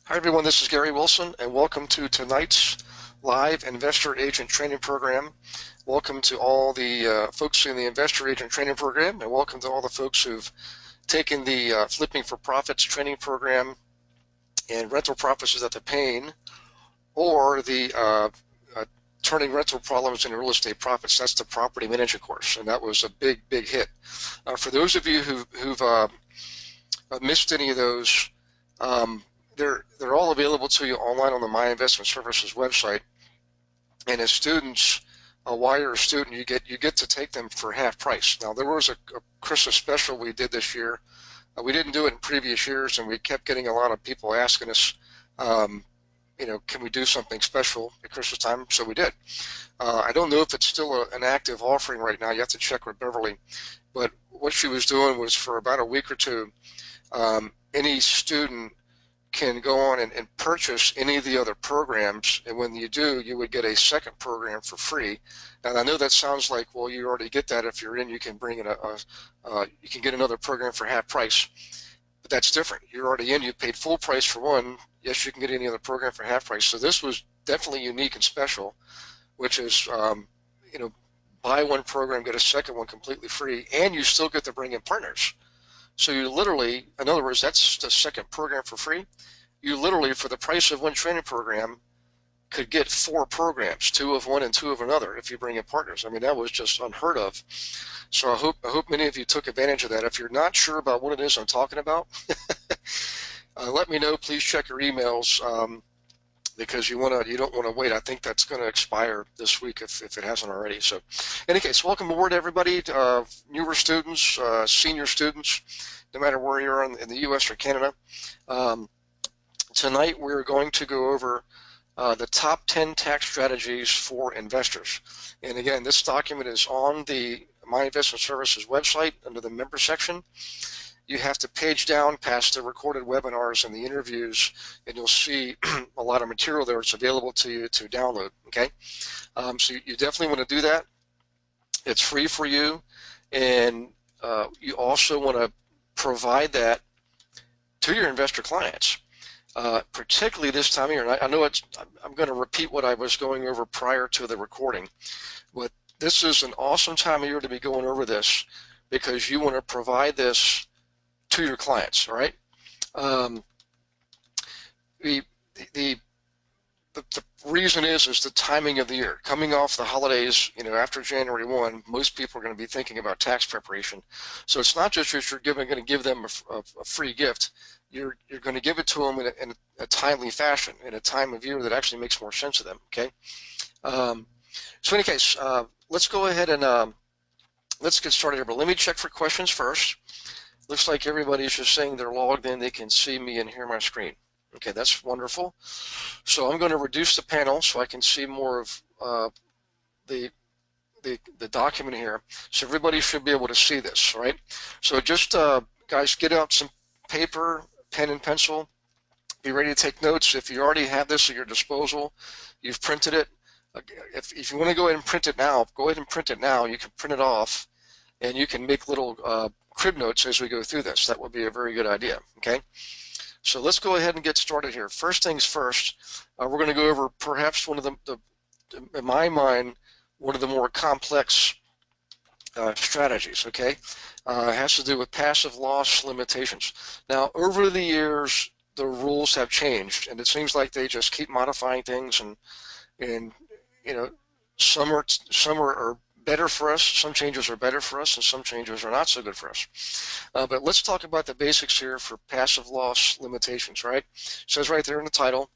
Hi everyone, this is Gary Wilson and welcome to tonight's live investor agent training program. Welcome to all the folks in the investor agent training program, and welcome to all the folks who've taken the Flipping for Profits training program and rental profits without the pain, or the turning rental problems into real estate profits. That's the property management course, and that was a big hit. For those of you who've missed any of those, um, they're all available to you online on the My Investment Services website. And as students, while you're a student, you get to take them for half price. Now there was a Christmas special we did this year. We didn't do it in previous years, and we kept getting a lot of people asking us, can we do something special at Christmas time? So we did. I don't know if it's still an active offering right now. You have to check with Beverly. But what she was doing was, for about a week or two, any student can go on and purchase any of the other programs, and when you do, you would get a second program for free. And I know that sounds like, well, you already get that. If you're in, you can bring in you can get another program for half price. But that's different. You're already in. You paid full price for one. Yes, you can get any other program for half price. So this was definitely unique and special, which is, buy one program, get a second one completely free, and you still get to bring in partners. So you literally, in other words, that's the second program for free. You literally, for the price of one training program, could get 4 programs, 2 of one and 2 of another, if you bring in partners. I mean, that was just unheard of. So I hope many of you took advantage of that. If you're not sure about what it is I'm talking about, let me know. Please check your emails, because you don't want to wait. I think that's going to expire this week if it hasn't already. So, in any case, welcome aboard, everybody. Newer students, senior students, no matter where you are in the U.S. or Canada. Tonight we're going to go over the top 10 tax strategies for investors. And again, this document is on the My Investment Services website under the member section. You have to page down past the recorded webinars and the interviews, and you'll see a lot of material there. It's available to you to download. Okay, so you definitely want to do that. It's free for you, and you also want to provide that to your investor clients, particularly this time of year. And I know I'm going to repeat what I was going over prior to the recording, but this is an awesome time of year to be going over this, because you want to provide this to your clients. All right. The reason is the timing of the year. Coming off the holidays, after January 1, most people are going to be thinking about tax preparation. So it's not just that you're going to give them a free gift. You're going to give it to them in a timely fashion, in a time of year that actually makes more sense to them. Okay. So in any case, let's go ahead and let's get started here. But let me check for questions first. Looks like everybody's just saying they're logged in. They can see me and hear my screen. Okay, that's wonderful. So I'm going to reduce the panel so I can see more of the document here. So everybody should be able to see this, right? So just, guys, get out some paper, pen and pencil. Be ready to take notes. If you already have this at your disposal, you've printed it. If you want to go ahead and print it now, go ahead and print it now. You can print it off, and you can make little crib notes as we go through this. That would be a very good idea. Okay, so let's go ahead and get started here. First things first, we're going to go over perhaps one of the in my mind, one of the more complex strategies. Okay, it has to do with passive loss limitations. Now, over the years, the rules have changed, and it seems like they just keep modifying things, and some are better for us, some changes are better for us, and some changes are not so good for us. But let's talk about the basics here for passive loss limitations, right? It says right there in the title,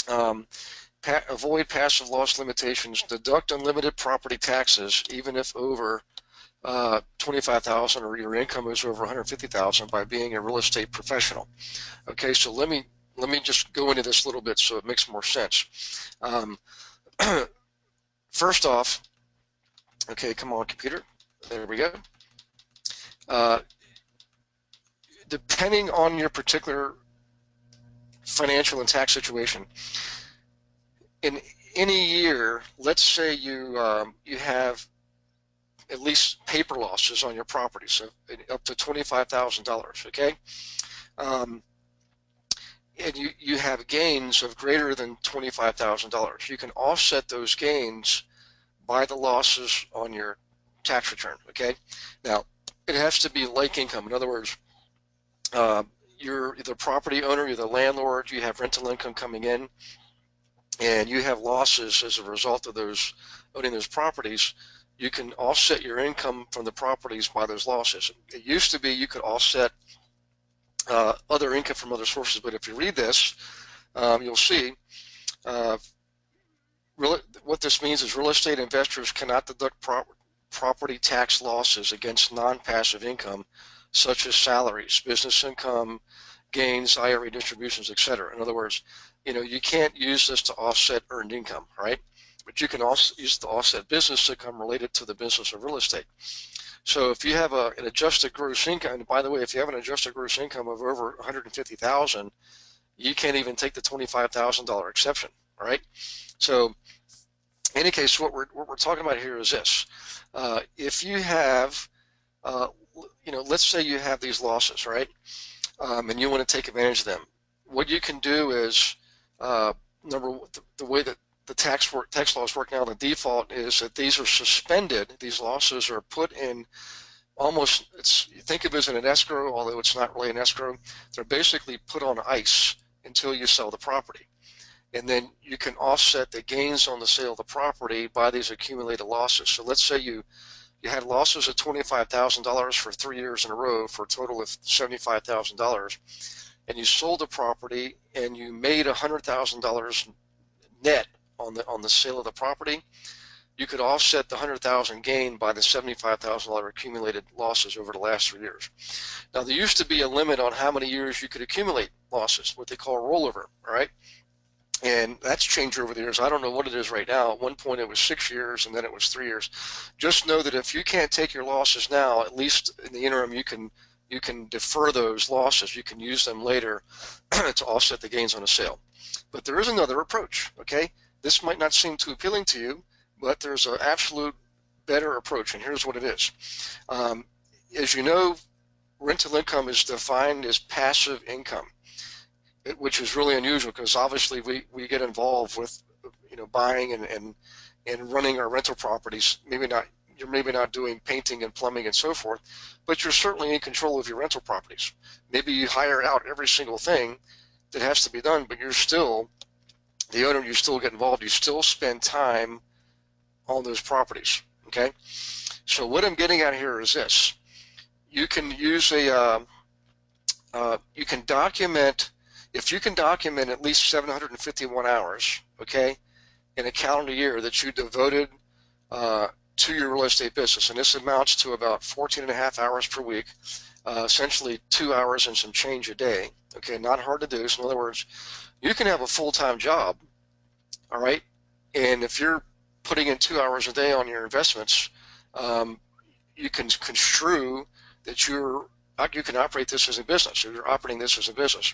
avoid passive loss limitations, deduct unlimited property taxes, even if over $25,000 or your income is over $150,000 by being a real estate professional. Okay, so let me just go into this a little bit so it makes more sense. First off, okay, come on, computer. There we go. Depending on your particular financial and tax situation, in any year, let's say you have at least paper losses on your property, so up to $25,000. Okay. and you have gains of greater than $25,000. You can offset those gains by the losses on your tax return. Okay, now it has to be like income. In other words, you're the property owner, you're the landlord, you have rental income coming in, and you have losses as a result of those owning those properties. You can offset your income from the properties by those losses. It used to be you could offset other income from other sources, but if you read this, you'll see what this means is real estate investors cannot deduct property tax losses against non-passive income, such as salaries, business income, gains, IRA distributions, etc. In other words, you can't use this to offset earned income, right? But you can also use it to offset business income related to the business of real estate. So if you have an adjusted gross income, and by the way, if you have an adjusted gross income of over $150,000, you can't even take the $25,000 exception, all right? So in any case, what we're talking about here is this. If you have, let's say you have these losses, right? And you want to take advantage of them. What you can do is, the way that the tax laws work now, the default is that these are suspended. These losses are put in almost, you think of it as an escrow, although it's not really an escrow. They're basically put on ice until you sell the property. And then you can offset the gains on the sale of the property by these accumulated losses. So let's say you had losses of $25,000 for 3 years in a row for a total of $75,000, and you sold the property and you made $100,000 net on the sale of the property. You could offset the $100,000 gain by the $75,000 accumulated losses over the last 3 years. Now, there used to be a limit on how many years you could accumulate losses, what they call rollover, all right? And that's changed over the years. I don't know what it is right now. At one point it was 6 years, and then it was 3 years. Just know that if you can't take your losses now, at least in the interim, you can defer those losses. You can use them later to offset the gains on a sale. But there is another approach, okay? This might not seem too appealing to you, but there's an absolute better approach, and here's what it is. As you know, rental income is defined as passive income, which is really unusual because obviously we get involved with buying and running our rental properties. You're maybe not doing painting and plumbing and so forth, but you're certainly in control of your rental properties. Maybe you hire out every single thing that has to be done, but you're still the owner. You still get involved. You still spend time on those properties. Okay, so what I'm getting at here is this: you can use you can document. If you can document at least 751 hours, okay, in a calendar year that you devoted to your real estate business, and this amounts to about 14.5 hours per week, essentially 2 hours and some change a day, okay, not hard to do. So in other words, you can have a full-time job, all right, and if you're putting in 2 hours a day on your investments, you can construe that you can operate this as a business. So you're operating this as a business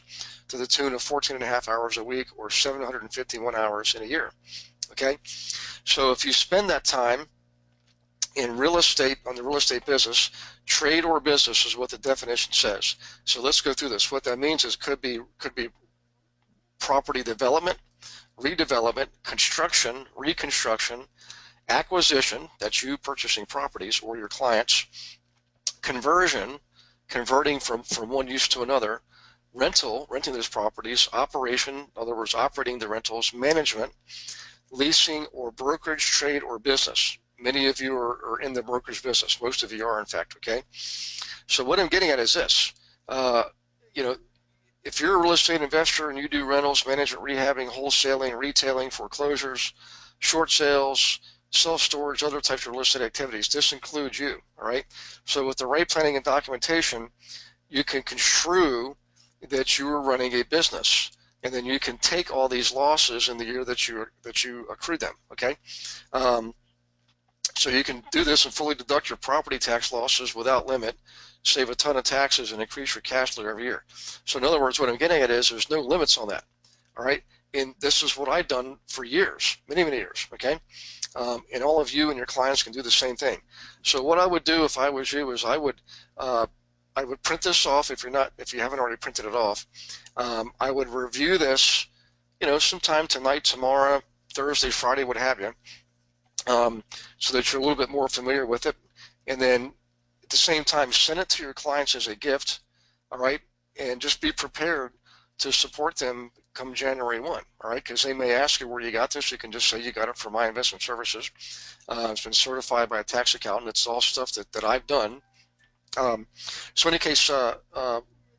to the tune of 14.5 hours a week or 751 hours in a year. Okay, so if you spend that time in real estate, on the real estate business, trade or business is what the definition says. So let's go through this. What that means is could be property development, redevelopment, construction, reconstruction, acquisition, that's you purchasing properties or your clients, conversion, converting from one use to another, renting those properties, operation, in other words, operating the rentals, management, leasing, or brokerage, trade, or business. Many of you are in the brokerage business. Most of you are, in fact, okay? So what I'm getting at is this. If you're a real estate investor and you do rentals, management, rehabbing, wholesaling, retailing, foreclosures, short sales, self-storage, other types of real estate activities, this includes you, all right? So with the right planning and documentation, you can construe that you are running a business, and then you can take all these losses in the year that you accrued them, okay? So you can do this and fully deduct your property tax losses without limit, save a ton of taxes, and increase your cash flow every year. So in other words, what I'm getting at is there's no limits on that, all right? And this is what I've done for years, many, many years, okay? And all of you and your clients can do the same thing. So what I would do if I was you is I would print this off if you haven't already printed it off. I would review this, sometime tonight, tomorrow, Thursday, Friday, what have you, so that you're a little bit more familiar with it. And then at the same time, send it to your clients as a gift, all right? And just be prepared to support them come January 1, all right? Because they may ask you where you got this. You can just say you got it from My Investment Services. It's been certified by a tax accountant. It's all stuff that I've done. So in any case,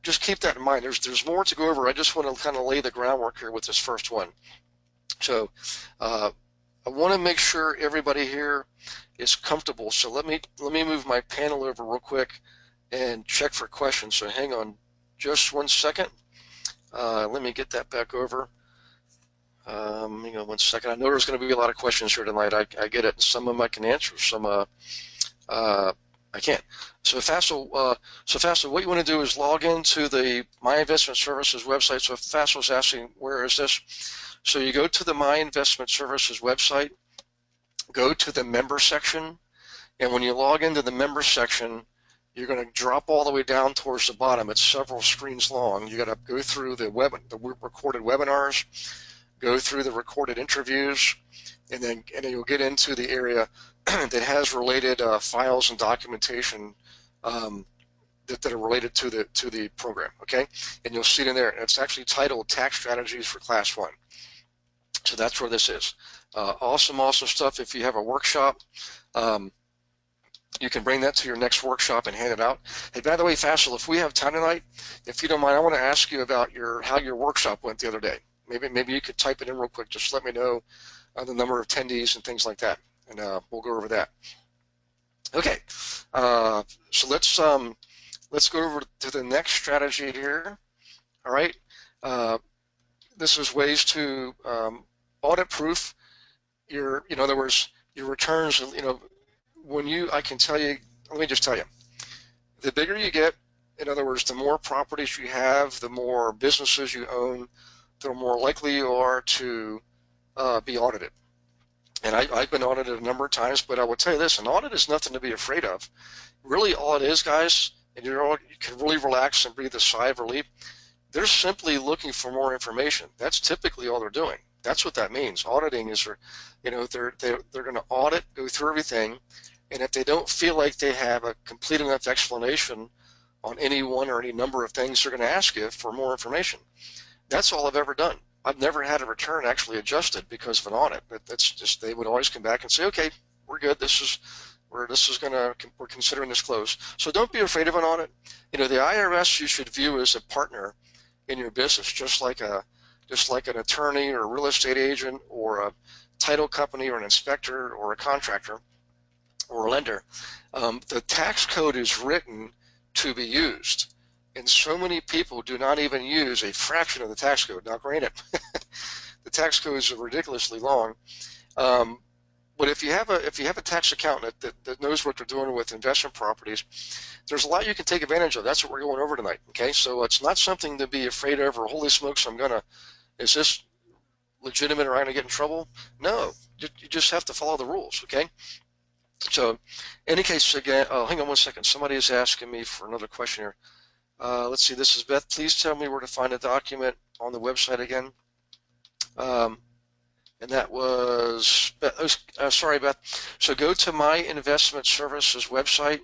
just keep that in mind. There's more to go over. I just want to kind of lay the groundwork here with this first one. So I want to make sure everybody here is comfortable. So let me move my panel over real quick and check for questions. So hang on just 1 second. Let me get that back over. Hang on 1 second. I know there's going to be a lot of questions here tonight. I get it. Some of them I can answer. Some I can't. So Faisal, what you want to do is log into the My Investment Services website. So Faisal's asking, where is this? So you go to the My Investment Services website, go to the member section, and when you log into the member section, you're going to drop all the way down towards the bottom. It's several screens long. You got to go through the recorded webinars, go through the recorded interviews, and then you'll get into the area that has related files and documentation that are related to the program. Okay, and you'll see it in there. And it's actually titled Tax Strategies for Class 1. So that's where this is. Awesome stuff. If you have a workshop, you can bring that to your next workshop and hand it out. Hey, by the way, Faisal, if we have time tonight, if you don't mind, I want to ask you about how your workshop went the other day. Maybe you could type it in real quick. Just let me know the number of attendees and things like that, and we'll go over that. Okay, so let's go over to the next strategy here. All right, this is ways to audit proof in other words, your returns. I can tell you, let me just tell you, the bigger you get, in other words, the more properties you have, the more businesses you own, the more likely you are to be audited. And I've been audited a number of times, but I will tell you this, an audit is nothing to be afraid of. Really all it is, guys, and you can really relax and breathe a sigh of relief, they're simply looking for more information. That's typically all they're doing. That's what that means. Auditing is, they're going to audit, go through everything, and if they don't feel like they have a complete enough explanation on any one or any number of things, they're going to ask you for more information. That's all I've ever done. I've never had a return actually adjusted because of an audit. That's just, they would always come back and say, okay, we're good. We're considering this closed. So don't be afraid of an audit. The IRS you should view as a partner in your business, just like an attorney or a real estate agent or a title company or an inspector or a contractor or a lender. The tax code is written to be used, and so many people do not even use a fraction of the tax code. Now, granted, the tax codes are ridiculously long, but if you have a tax accountant that knows what they're doing with investment properties, there's a lot you can take advantage of. That's what we're going over tonight. Okay, so it's not something to be afraid of, or holy smokes, is this legitimate, or I'm gonna get in trouble? No, you just have to follow the rules. Okay. So, in any case, again, hang on 1 second. Somebody is asking me for another question here. Let's see. This is Beth. Please tell me where to find a document on the website again. And that was, sorry, Beth. So go to My Investment Services website.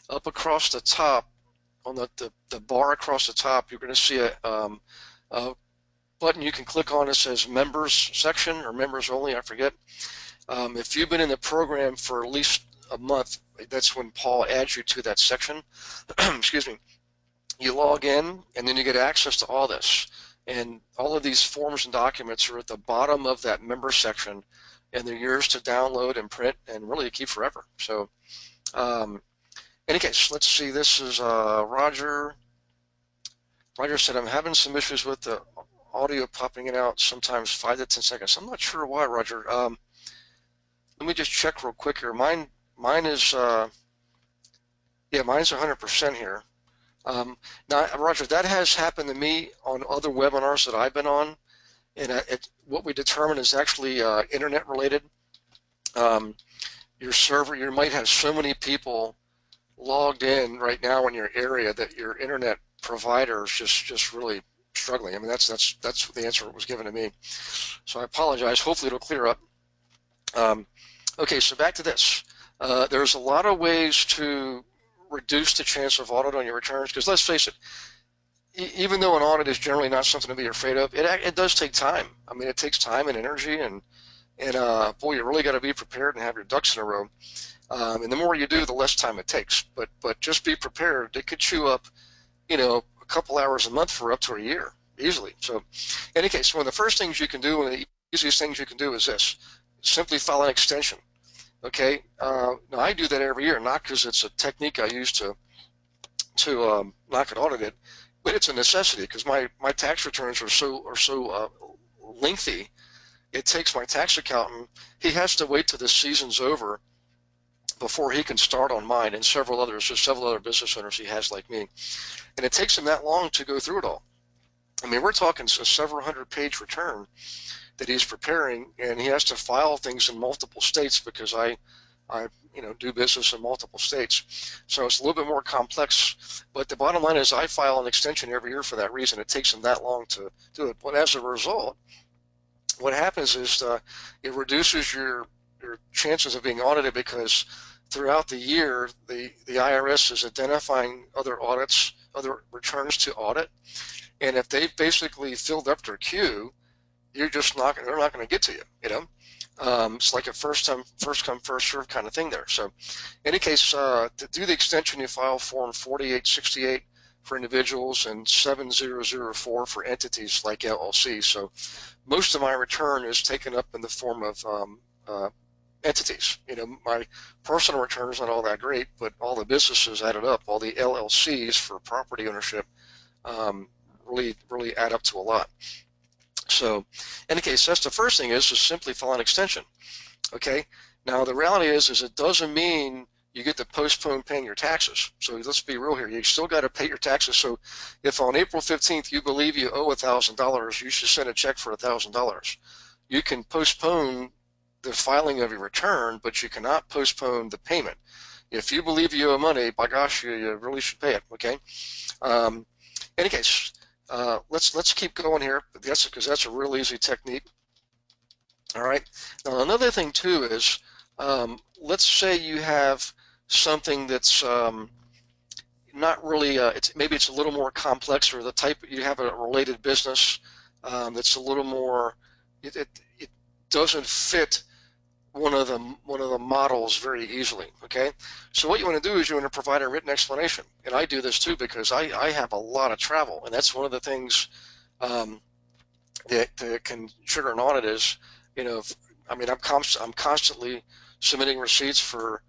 Up across the top, on the bar across the top, you're going to see a button you can click on that says Members Section or Members Only, I forget. If you've been in the program for at least a month, that's when Paul adds you to that section. Excuse me. You log in, and then you get access to all this. And all of these forms and documents are at the bottom of that member section, and they're yours to download and print and really keep forever. So, in any case, let's see. This is Roger. Roger said, I'm having some issues with the audio popping in and out, sometimes 5 to 10 seconds. I'm not sure why, Roger. Let me just check real quick here. Mine is, yeah, mine's 100% here. Now, Roger, that has happened to me on other webinars that I've been on, and what we determined is actually internet related. Your server, you might have so many people logged in right now in your area that your internet provider is just really struggling. I mean, that's the answer that was given to me. So I apologize. Hopefully it'll clear up. Okay, so back to this. There's a lot of ways to reduce the chance of audit on your returns, because let's face it, even though an audit is generally not something to be afraid of, it does take time. I mean, it takes time and energy, and boy, you really got to be prepared and have your ducks in a row. And the more you do, the less time it takes. But just be prepared. It could chew up, a couple hours a month for up to a year easily. So, in any case, one of the first things you can do, and the easiest things you can do, is this: simply file an extension. Okay. Now I do that every year, not because it's a technique I use to not get audited, but it's a necessity because my tax returns are so lengthy. It takes my tax accountant, he has to wait till the season's over before he can start on mine, and several other business owners he has like me. And it takes him that long to go through it all. I mean, we're talking a several hundred-page return that he's preparing, and he has to file things in multiple states because I do business in multiple states. So it's a little bit more complex, but the bottom line is I file an extension every year for that reason. It takes him that long to do it. But as a result, what happens is it reduces your chances of being audited, because throughout the year, the IRS is identifying other audits, other returns to audit, and if they've basically filled up their queue, they're not going to get to you. It's like a first come, first serve kind of thing there. So, in any case, to do the extension, you file Form 4868 for individuals and 7004 for entities like LLC. So, most of my return is taken up in the form of entities. My personal return is not all that great, but all the businesses added up, all the LLCs for property ownership, really add up to a lot. So, in any case, that's the first thing is simply file an extension. Okay. Now the reality is it doesn't mean you get to postpone paying your taxes. So let's be real here. You still got to pay your taxes. So if on April 15th you believe you owe $1,000, you should send a check for $1,000. You can postpone the filing of your return, but you cannot postpone the payment. If you believe you owe money, by gosh, you really should pay it. Okay. In any case, let's keep going here, because that's a real easy technique. All right. Now another thing too is, let's say you have something that's not really, maybe it's a little more complex, or you have a related business that's a little more, it doesn't fit one of the models very easily. Okay, so what you want to do is you want to provide a written explanation, and I do this too because I have a lot of travel, and that's one of the things that can trigger an audit is, I mean, I'm constantly submitting receipts for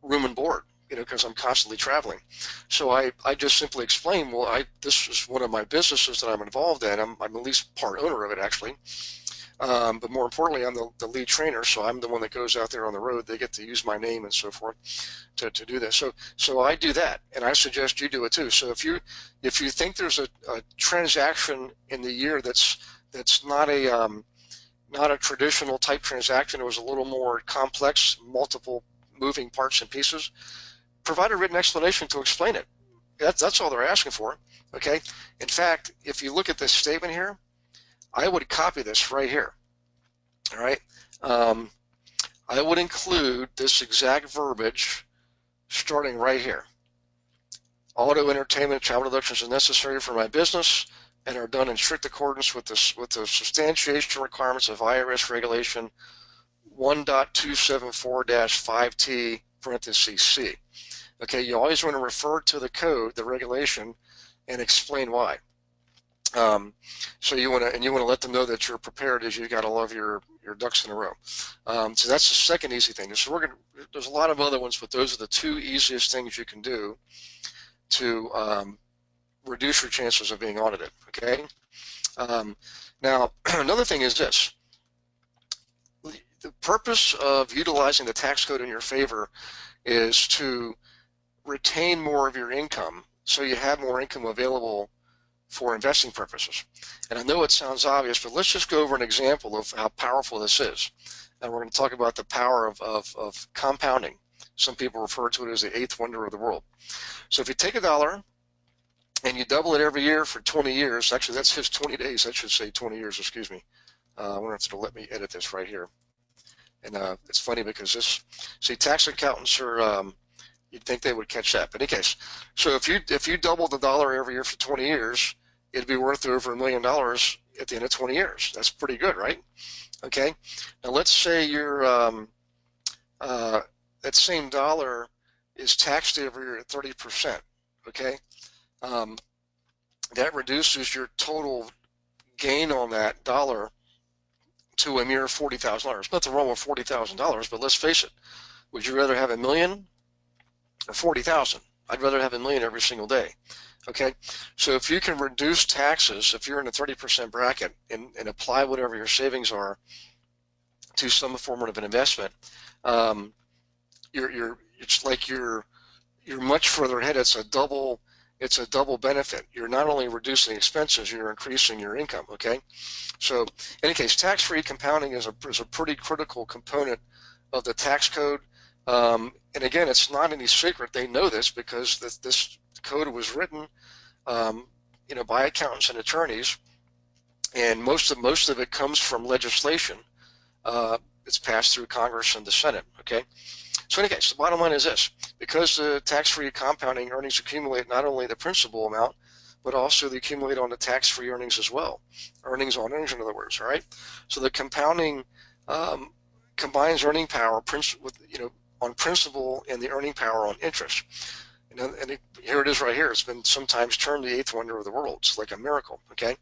room and board, because I'm constantly traveling. So I just simply explain, well, this is one of my businesses that I'm involved in. I'm at least part owner of it, actually. But more importantly, I'm the lead trainer, so I'm the one that goes out there on the road. They get to use my name and so forth to do this. So I do that, and I suggest you do it too. So if you think there's a transaction in the year that's not a traditional type transaction, it was a little more complex, multiple moving parts and pieces, provide a written explanation to explain it. That's all they're asking for. Okay. In fact, if you look at this statement here, I would copy this right here. All right. I would include this exact verbiage starting right here. Auto entertainment travel deductions are necessary for my business and are done in strict accordance with the substantiation requirements of IRS regulation 1.274-5T parentheses C. Okay, you always want to refer to the code, the regulation, and explain why. So you want to let them know that you're prepared, as you got all of your ducks in a row. So that's the second easy thing. So there's a lot of other ones, but those are the two easiest things you can do to reduce your chances of being audited. Okay. Now another thing is this: the purpose of utilizing the tax code in your favor is to retain more of your income, so you have more income available for investing purposes. And I know it sounds obvious, but let's just go over an example of how powerful this is. And we're going to talk about the power of compounding. Some people refer to it as the eighth wonder of the world. So if you take $1 and you double it every year for 20 years. Actually, that's his 20 days. That should say 20 years, excuse me. I wonder if it'll let me edit this right here. And it's funny because this, see, tax accountants are, you'd think they would catch that. But in any case, so if you double the dollar every year for 20 years, it'd be worth over $1 million at the end of 20 years. That's pretty good, right? Okay. Now let's say you're that same dollar is taxed every year at 30%. Okay. That reduces your total gain on that dollar to a mere $40,000. Nothing wrong with $40,000, but let's face it. Would you rather have $1 million or 40,000? I'd rather have $1 million every single day. Okay, so if you can reduce taxes, if you're in a 30% bracket and apply whatever your savings are to some form of an investment, it's like you're much further ahead. It's a double benefit. You're not only reducing expenses, you're increasing your income. Okay, so in any case, tax-free compounding is a pretty critical component of the tax code. And again, it's not any secret. They know this because this code was written, by accountants and attorneys, and most of it comes from legislation. It's passed through Congress and the Senate. Okay, so in any case, the bottom line is this: because the tax-free compounding earnings accumulate not only the principal amount, but also they accumulate on the tax-free earnings as well. Earnings on earnings, in other words. All right. So the compounding combines earning power on principal and the earning power on interest. Here it is right here. It's been sometimes termed the eighth wonder of the world. It's like a miracle. Okay.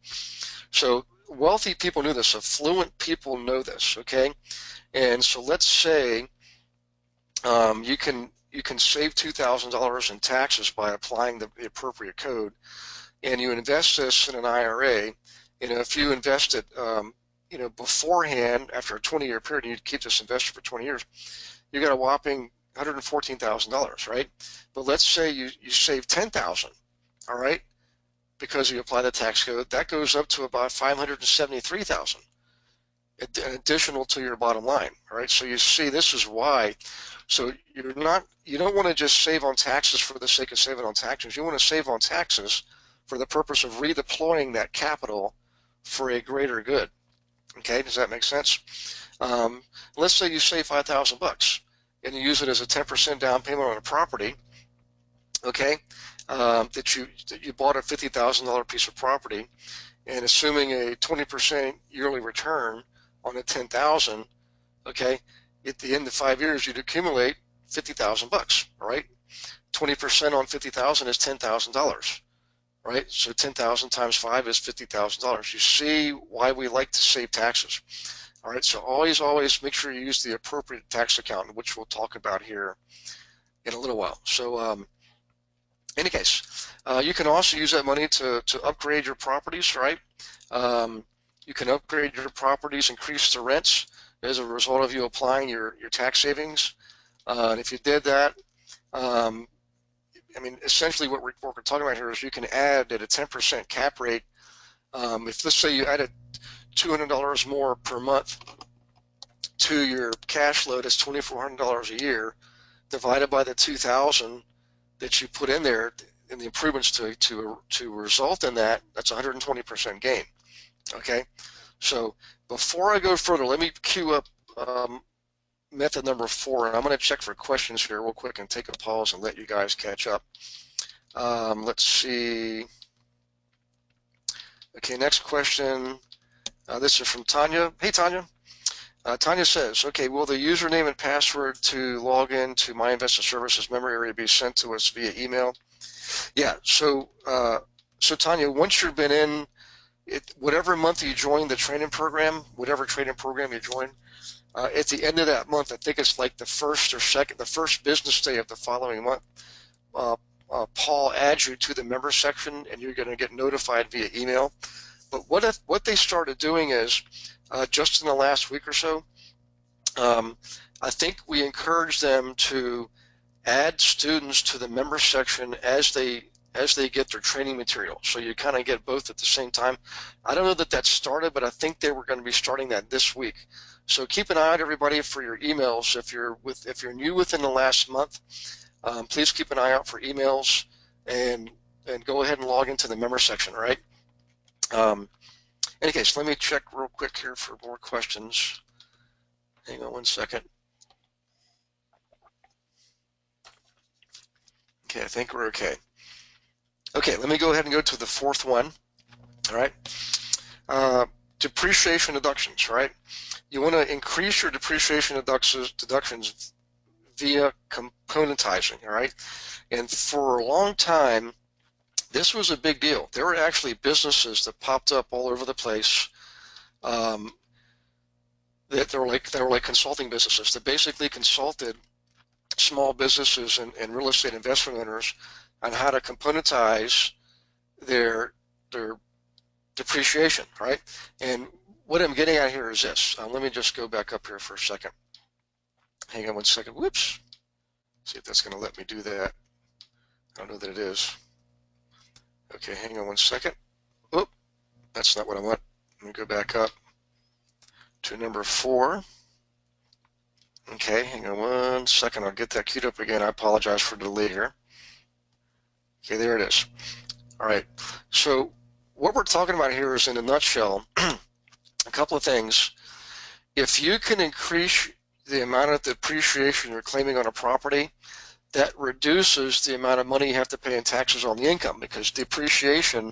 So wealthy people knew this. Affluent people know this. Okay. And so let's say you can save $2,000 in taxes by applying the appropriate code, and you invest this in an IRA. If you invest it, beforehand, after a 20-year period, and you keep this invested for 20 years, you got a whopping $114,000, right? But let's say you save $10,000, all right, because you apply the tax code. That goes up to about $573,000, additional to your bottom line, all right? So you see, this is why. So you don't want to just save on taxes for the sake of saving on taxes. You want to save on taxes for the purpose of redeploying that capital for a greater good. Okay, does that make sense? Let's say you save $5,000 and you use it as a 10% down payment on a property. Okay, that you bought a $50,000 piece of property, and assuming a 20% yearly return on the $10,000, okay, at the end of 5 years you'd accumulate $50,000. All right, 20% on $50,000 is $10,000. Right, so 10,000 times 5 is $50,000. You see why we like to save taxes. All right, so always make sure you use the appropriate tax accountant, which we'll talk about here in a little while. So in any case, you can also use that money to upgrade your properties, right? You can upgrade your properties, increase the rents as a result of you applying your tax savings. And if you did that, essentially what we're talking about here is you can add at a 10% cap rate. If let's say you added $200 more per month to your cash flow, that's $2,400 a year, divided by the $2,000 that you put in there, and the improvements to result in that, that's 120% gain. Okay, so before I go further, let me queue up method number 4, and I'm going to check for questions here real quick and take a pause and let you guys catch up. Let's see. Okay, next question. This is from Tanya. Hey, Tanya. Tanya says, okay, will the username and password to log in to My Investment Services memory area be sent to us via email? Yeah, so Tanya, once you've been in, whatever month you join the training program, whatever training program you join, at the end of that month, I think it's like the first business day of the following month, Paul adds you to the member section, and you're going to get notified via email. But what they started doing is, just in the last week or so, I think we encourage them to add students to the member section as they get their training material. So you kind of get both at the same time. I don't know that started, but I think they were going to be starting that this week. So keep an eye out, everybody, for your emails. If you're new within the last month, please keep an eye out for emails. And and go ahead and log into the member section, right? In any case, let me check real quick here for more questions. Hang on one second. Okay, I think we're okay. Okay, let me go ahead and go to the fourth one. All right. Depreciation deductions, right? You want to increase your depreciation deductions via componentizing, all right? And for a long time, this was a big deal. There were actually businesses that popped up all over the place that they were like consulting businesses that basically consulted small businesses and real estate investment owners on how to componentize their depreciation, right? And what I'm getting at here is this. Let me just go back up here for a second. Hang on one second. Whoops. See if that's going to let me do that. I don't know that it is. Okay, hang on one second. Oop, that's not what I want. Let me go back up to number 4. Okay, hang on one second. I'll get that queued up again. I apologize for the delay here. Okay, there it is. All right, so what we're talking about here is, in a nutshell, a couple of things. If you can increase the amount of depreciation you're claiming on a property, that reduces the amount of money you have to pay in taxes on the income, because depreciation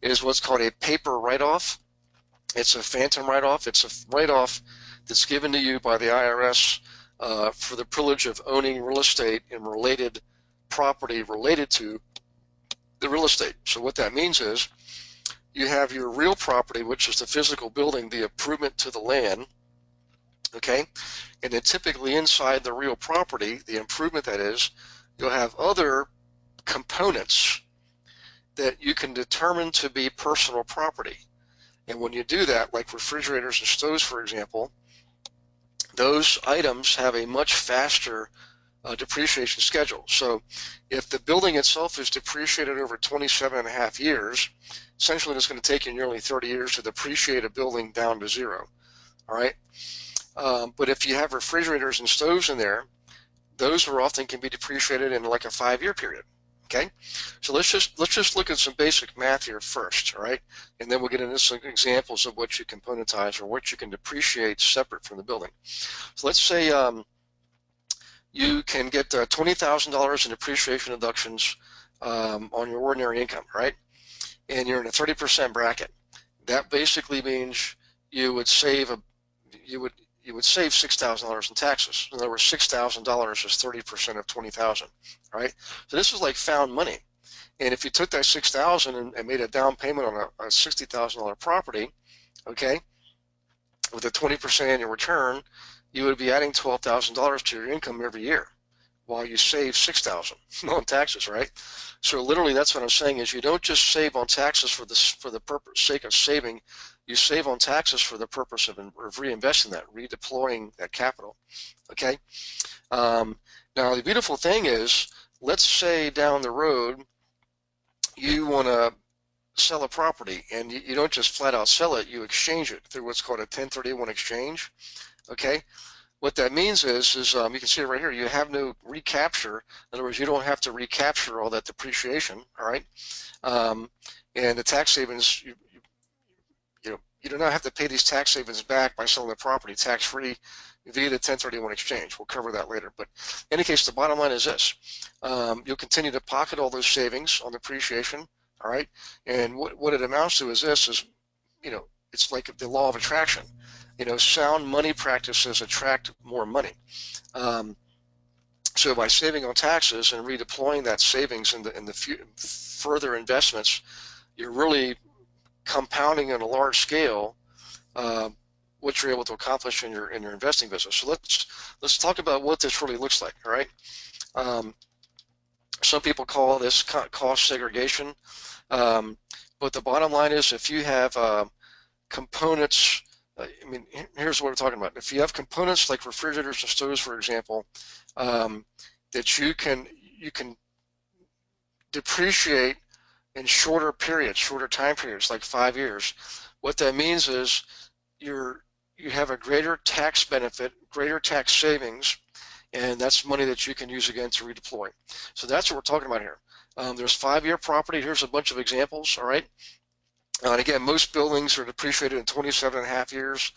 is what's called a paper write-off. It's a phantom write-off. It's a write-off that's given to you by the IRS for the privilege of owning real estate and related property related to the real estate. So what that means is you have your real property, which is the physical building, the improvement to the land, okay? And then typically inside the real property, the improvement that is, you'll have other components that you can determine to be personal property. And when you do that, like refrigerators and stoves, for example, those items have a much faster depreciation schedule. So if the building itself is depreciated over 27.5 years, essentially it's going to take you nearly 30 years to depreciate a building down to zero. All right. But if you have refrigerators and stoves in there, those are often can be depreciated in like a 5-year period. Okay, so let's just look at some basic math here first, all right, and then we'll get into some examples of what you componentize or what you can depreciate separate from the building. So let's say you can get $20,000 in depreciation deductions on your ordinary income, right? And you're in a 30% bracket. That basically means you would save $6,000 in taxes. In other words, $6,000 is 30% of $20,000, right? So this is like found money. And if you took that $6,000 and made a down payment on a $60,000 property, okay, with a 20% annual return, you would be adding $12,000 to your income every year, while you save $6,000 on taxes, right? So literally, that's what I'm saying is you don't just save on taxes for the sake of saving. You save on taxes for the purpose of reinvesting that, redeploying that capital. Okay. Now the beautiful thing is, let's say down the road you want to sell a property, and you don't just flat out sell it. You exchange it through what's called a 1031 exchange. Okay. What that means is you can see it right here. You have no recapture. In other words, you don't have to recapture all that depreciation. All right. And the tax savings, you do not have to pay these tax savings back by selling the property tax-free via the 1031 exchange. We'll cover that later. But in any case, the bottom line is this. You'll continue to pocket all those savings on depreciation, all right? And what it amounts to is this, it's like the law of attraction. Sound money practices attract more money. So by saving on taxes and redeploying that savings in the further investments, you're really compounding on a large scale what you're able to accomplish in your investing business. So let's talk about what this really looks like. All right. Some people call this cost segregation, but the bottom line is, if you have components, here's what we're talking about. If you have components like refrigerators and stoves, for example, that you can depreciate in shorter periods, shorter time periods, like 5 years. What that means is you have a greater tax benefit, greater tax savings, and that's money that you can use again to redeploy. So that's what we're talking about here. There's 5-year property. Here's a bunch of examples, all right? And again, most buildings are depreciated in 27.5 years.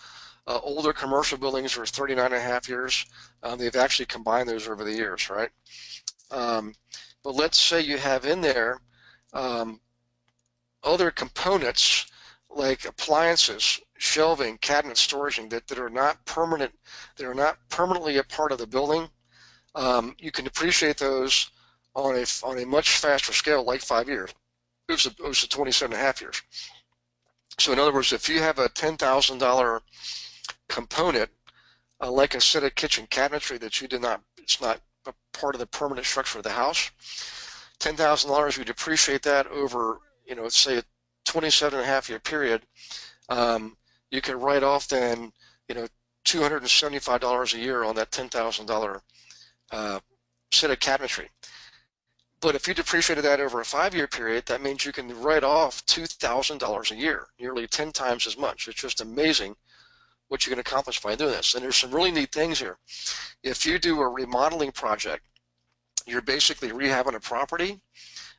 Older commercial buildings are 39.5 years. They've actually combined those over the years, right? But let's say you have in there other components like appliances, shelving, cabinet storage that are not permanent, that are not permanently a part of the building. You can depreciate those on a much faster scale, like 5 years. It was 27.5 years. So in other words, if you have a $10,000 component, like a set of kitchen cabinetry that you did not, it's not a part of the permanent structure of the house, $10,000, you depreciate that over, let's say a 27.5 year period. You can write off then, $275 a year on that $10,000 set of cabinetry. But if you depreciated that over a 5-year period, that means you can write off $2,000 a year, nearly 10 times as much. It's just amazing what you can accomplish by doing this. And there's some really neat things here. If you do a remodeling project, you're basically rehabbing a property.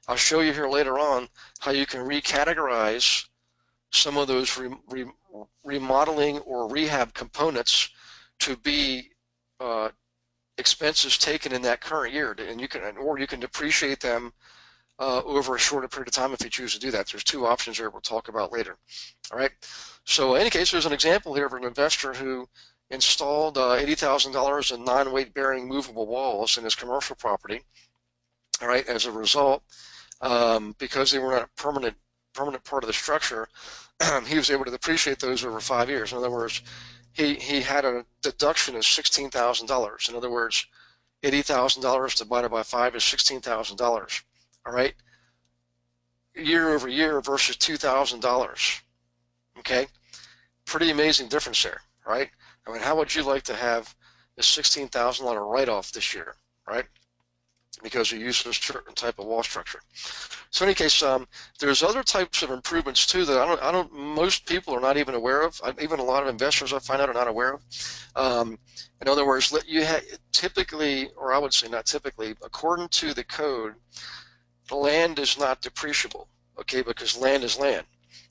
I'll show you here later on how you can recategorize some of those remodeling or rehab components to be expenses taken in that current year, and you can depreciate them over a shorter period of time if you choose to do that. There's 2 options here we'll talk about later. All right. So in any case, there's an example here of an investor who installed $80,000 in non-weight bearing movable walls in his commercial property. All right. As a result, because they were not a permanent part of the structure, he was able to depreciate those over 5 years. In other words, he had a deduction of $16,000. In other words, $80,000 divided by 5 is $16,000. All right, year over year versus $2,000. Okay, pretty amazing difference there, right? I mean, how would you like to have a $16,000 write-off this year, right? Because you use a certain type of wall structure. So in any case, there's other types of improvements too that most people are not even aware of. Even a lot of investors I find out are not aware of. In other words, typically, or I would say not typically, according to the code, land is not depreciable, okay, because land is land.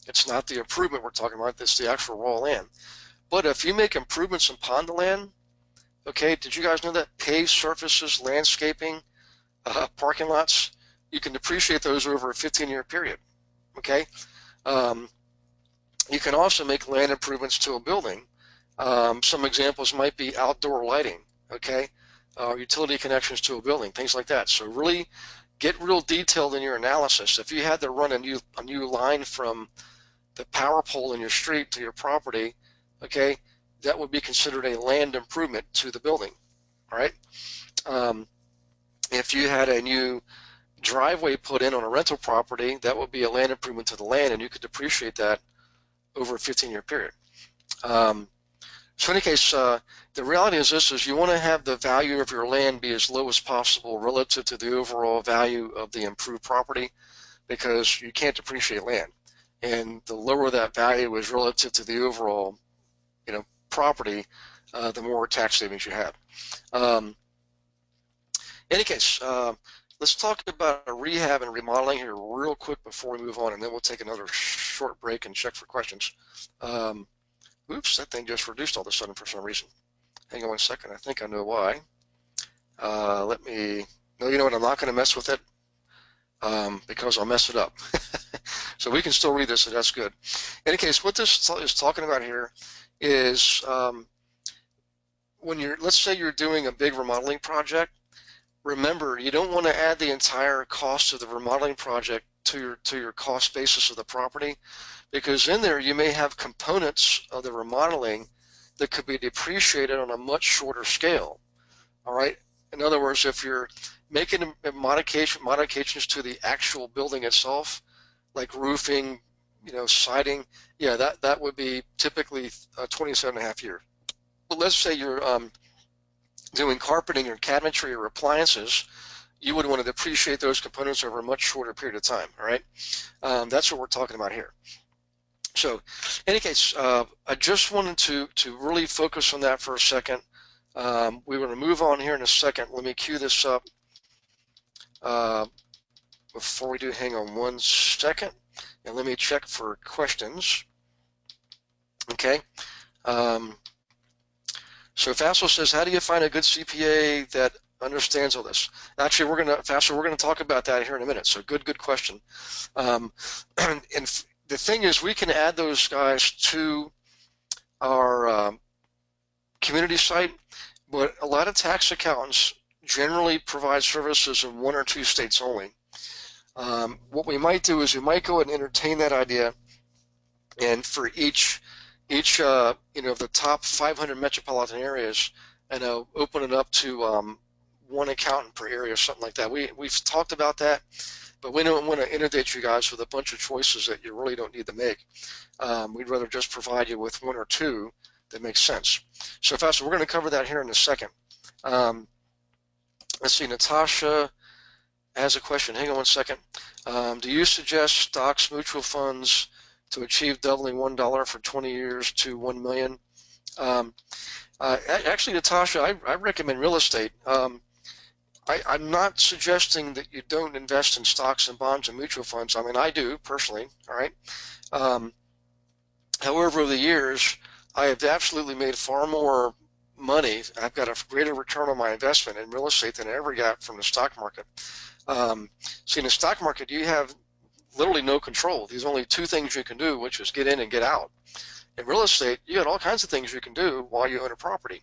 It's not the improvement we're talking about, it's the actual raw land. But if you make improvements upon the land, okay, did you guys know that paved surfaces, landscaping, parking lots, you can depreciate those over a 15-year period, okay? You can also make land improvements to a building. Some examples might be outdoor lighting, okay? Utility connections to a building, things like that. So really get real detailed in your analysis. If you had to run a new line from the power pole in your street to your property, okay, that would be considered a land improvement to the building, all right? If you had a new driveway put in on a rental property, that would be a land improvement to the land, and you could depreciate that over a 15-year period. So in any case, the reality is this, is you want to have the value of your land be as low as possible relative to the overall value of the improved property, because you can't depreciate land. And the lower that value is relative to the overall, property, the more tax savings you have. In any case, let's talk about rehab and remodeling here real quick before we move on, and then we'll take another short break and check for questions. Oops, that thing just reduced all of a sudden for some reason. Hang on 1 second, I think I know why. No, you know what, I'm not going to mess with it because I'll mess it up. So we can still read this, so that's good. In any case, what this is talking about here is let's say you're doing a big remodeling project. Remember, you don't want to add the entire cost of the remodeling project to your cost basis of the property, because in there you may have components of the remodeling that could be depreciated on a much shorter scale. All right. In other words, if you're making modifications to the actual building itself, like roofing, siding, yeah, that would be typically 27.5 years. But let's say you're doing carpeting or cabinetry or appliances, you would want to depreciate those components over a much shorter period of time, all right? That's what we're talking about here. So in any case, I just wanted to really focus on that for a second. We're going to move on here in a second. Let me cue this up. before we do, hang on 1 second, and let me check for questions. Okay. So Fassel says, how do you find a good CPA that understands all this? Actually, Fassel, we're gonna talk about that here in a minute. So good question. And the thing is, we can add those guys to our community site, but a lot of tax accountants generally provide services in 1 or 2 states only. What we might do is we might go and entertain that idea, and for each the top 500 metropolitan areas, and open it up to 1 accountant per area or something like that. We've talked about that, but we don't want to inundate you guys with a bunch of choices that you really don't need to make. We'd rather just provide you with 1 or 2 that makes sense. So Fassel, we're going to cover that here in a second. Let's see, Natasha has a question. Hang on 1 second. Do you suggest stocks, mutual funds to achieve doubling $1 for 20 years to 1 million? Actually, Natasha, I recommend real estate. I'm not suggesting that you don't invest in stocks and bonds and mutual funds. I mean, I do personally, all right? However, over the years, I have absolutely made far more money. I've got a greater return on my investment in real estate than I ever got from the stock market. See, in the stock market, you have literally no control. There's only 2 things you can do, which is get in and get out. In real estate, you got all kinds of things you can do while you own a property.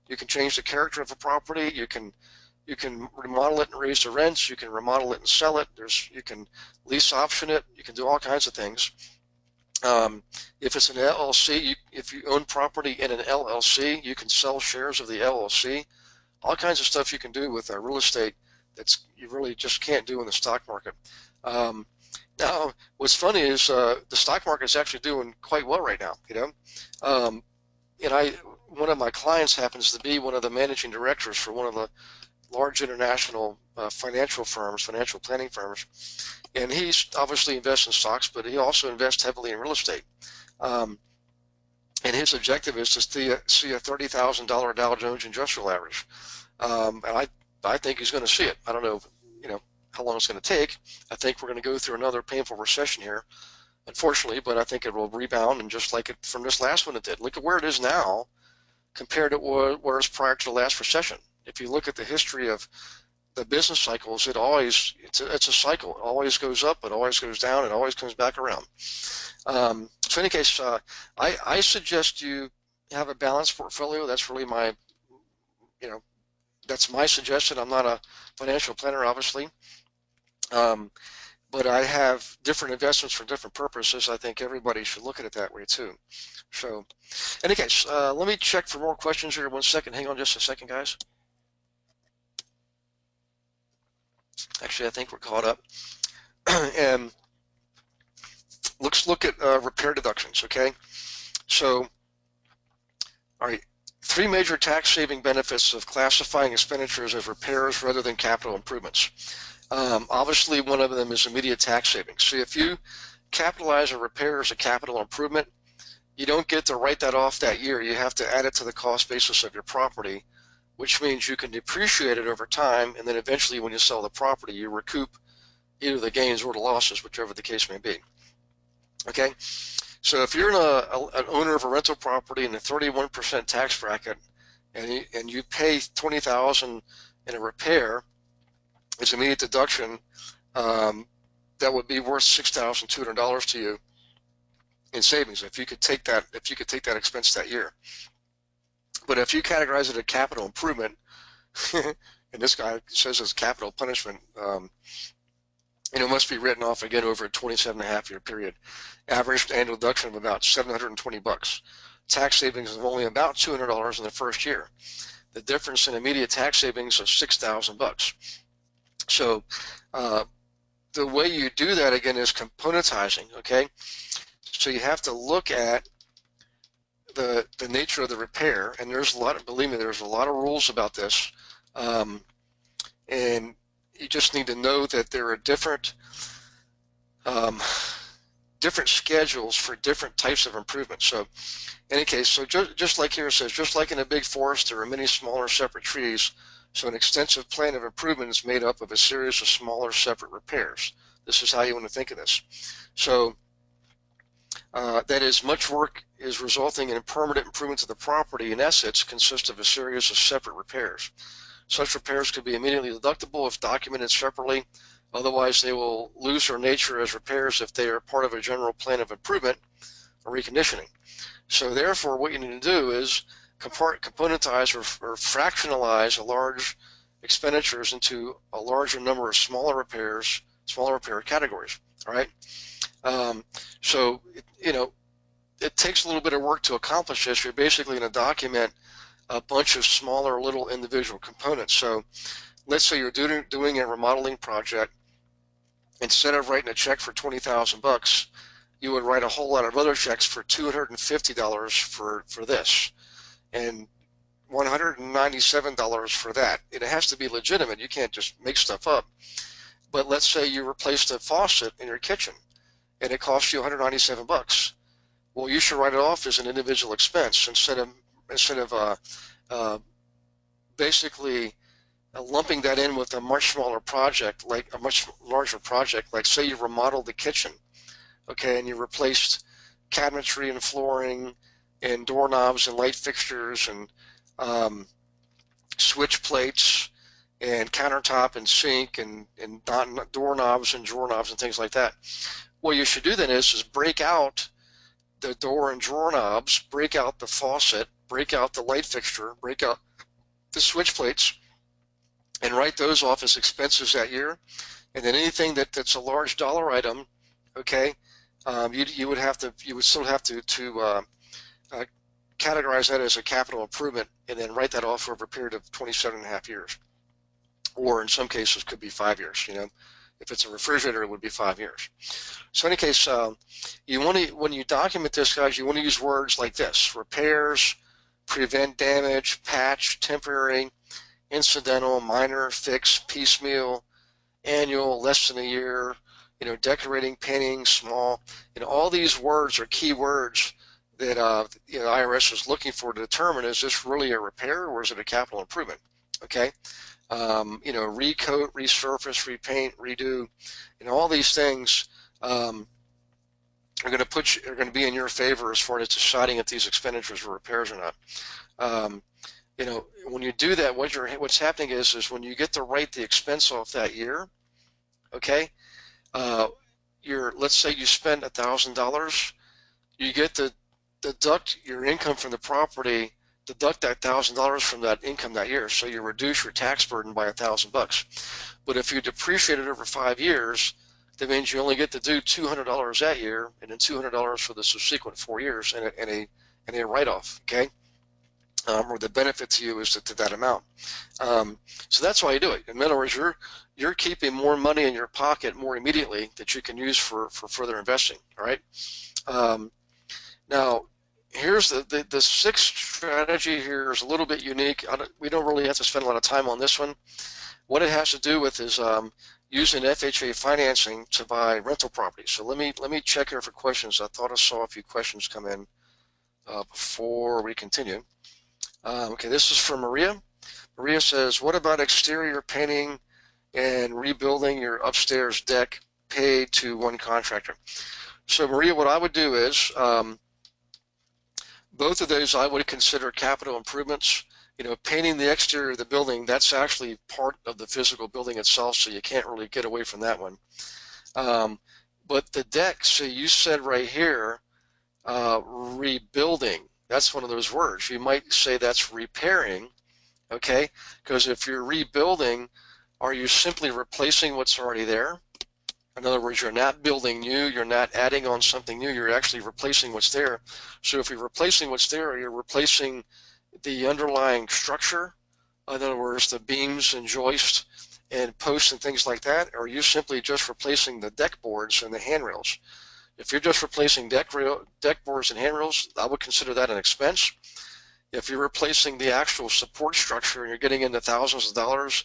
You can change the character of a property. You can remodel it and raise the rents. You can remodel it and sell it. You can lease option it. You can do all kinds of things. If it's an LLC, if you own property in an LLC, you can sell shares of the LLC. All kinds of stuff you can do with real estate that's you really just can't do in the stock market. Now, what's funny is the stock market is actually doing quite well right now. And one of my clients happens to be one of the managing directors for one of the large international financial planning firms, and he's obviously invests in stocks, but he also invests heavily in real estate. And his objective is to see a $30,000 Dow Jones Industrial Average, and I think he's going to see it. I don't know, how long it's going to take. I think we're going to go through another painful recession here, unfortunately, but I think it will rebound, and just like it from this last one it did. Look at where it is now compared to where it was prior to the last recession. If you look at the history of the business cycles, it's a cycle. It always goes up, it always goes down, it always comes back around. So in any case, I suggest you have a balanced portfolio. That's really my, that's my suggestion. I'm not a financial planner, obviously. But I have different investments for different purposes. I think everybody should look at it that way too. So, in any case, let me check for more questions here. 1 second. Hang on just a second, guys. Actually, I think we're caught up. And let's look at repair deductions, okay? So, all right, 3 major tax-saving benefits of classifying expenditures as repairs rather than capital improvements. Obviously, one of them is immediate tax savings. So if you capitalize a repair as a capital improvement, you don't get to write that off that year. You have to add it to the cost basis of your property, which means you can depreciate it over time, and then eventually when you sell the property, you recoup either the gains or the losses, whichever the case may be. Okay, so if you're an owner of a rental property in a 31% tax bracket, and you pay $20,000 in a repair, it's immediate deduction, that would be worth $6,200 to you in savings if you could take that expense that year. But if you categorize it as capital improvement, and this guy says it's capital punishment, it must be written off again over a 27.5-year period. Average annual deduction of about $720. Tax savings of only about $200 in the first year. The difference in immediate tax savings of $6,000. So the way you do that again is componentizing, okay? So you have to look at the nature of the repair, and there's a lot of, believe me, there's a lot of rules about this, and you just need to know that there are different schedules for different types of improvements. So in any case, so just like here it says, just like in a big forest, there are many smaller separate trees. So an extensive plan of improvement is made up of a series of smaller separate repairs. This is how you want to think of this. So that is, much work is resulting in permanent improvement to the property and assets consist of a series of separate repairs. Such repairs could be immediately deductible if documented separately. Otherwise, they will lose their nature as repairs if they are part of a general plan of improvement or reconditioning. So therefore, what you need to do is componentize or fractionalize a large expenditures into a larger number of smaller repairs, smaller repair categories. All right. So, it takes a little bit of work to accomplish this. You're basically going to document a bunch of smaller little individual components. So let's say you're doing a remodeling project. Instead of writing a check for 20,000 bucks, you would write a whole lot of other checks for $250 for this and $197 for that. It has to be legitimate. You can't just make stuff up. But let's say you replaced a faucet in your kitchen and it cost you 197 bucks. Well, you should write it off as an individual expense instead of basically lumping that in with a much smaller project, like a much larger project, like say you remodeled the kitchen, okay, and you replaced cabinetry and flooring and doorknobs and light fixtures and switch plates and countertop and sink and doorknobs and drawer knobs and things like that. What you should do then is break out the door and drawer knobs, break out the faucet, break out the light fixture, break out the switch plates, and write those off as expenses that year. And then anything that's a large dollar item, okay, you would still have to categorize that as a capital improvement and then write that off over a period of 27.5 years, or in some cases could be 5 years. If it's a refrigerator, it would be 5 years. So in any case, when you document this, guys, you want to use words like this: repairs, prevent damage, patch, temporary, incidental, minor, fix, piecemeal, annual, less than a year, decorating, painting, small. All these words are key words that the IRS is looking for to determine, is this really a repair or is it a capital improvement? Okay. Recoat, resurface, repaint, redo, all these things are going to be in your favor as far as deciding if these expenditures are repairs or not. When you do that, what's happening is when you get to write the expense off that year, okay, let's say you spend $1,000, you get to deduct your income from the property, deduct that $1,000 from that income that year, so you reduce your tax burden by $1,000. But if you depreciate it over 5 years, that means you only get to do $200 that year, and then $200 for the subsequent 4 years, and a write-off. Okay, or the benefit to you is to that amount. So that's why you do it. In other words, you're keeping more money in your pocket more immediately that you can use for further investing. All right. Now, here's the sixth strategy. Here is a little bit unique. We don't really have to spend a lot of time on this one. What it has to do with is using FHA financing to buy rental properties. So let me check here for questions. I thought I saw a few questions come in before we continue. Okay, this is from Maria. Maria says, what about exterior painting and rebuilding your upstairs deck paid to one contractor? So Maria, what I would do is both of those I would consider capital improvements. Painting the exterior of the building, that's actually part of the physical building itself, so you can't really get away from that one. But the deck, so you said right here, rebuilding, that's one of those words. You might say that's repairing, okay? Because if you're rebuilding, are you simply replacing what's already there? In other words, you're not building new, you're not adding on something new, you're actually replacing what's there. So if you're replacing what's there, you're replacing the underlying structure, in other words, the beams and joists and posts and things like that, or are you simply just replacing the deck boards and the handrails? If you're just replacing deck boards and handrails, I would consider that an expense. If you're replacing the actual support structure and you're getting into thousands of dollars,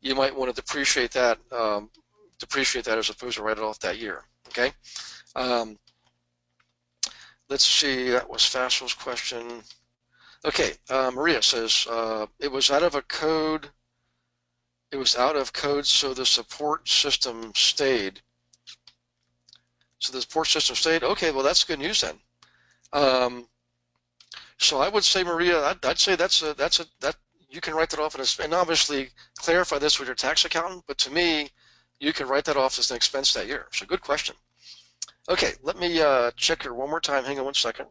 you might want to depreciate that as opposed to write it off that year. Okay. Let's see. That was Fastwell's question. Okay. Maria says it was out of a code It was out of code, so the support system stayed. So the support system stayed. Okay, well that's good news then. So I would say, Maria, I'd say that you can write that off and obviously clarify this with your tax accountant. But to me, you can write that off as an expense that year. So good question. Okay, let me check here one more time. Hang on one second.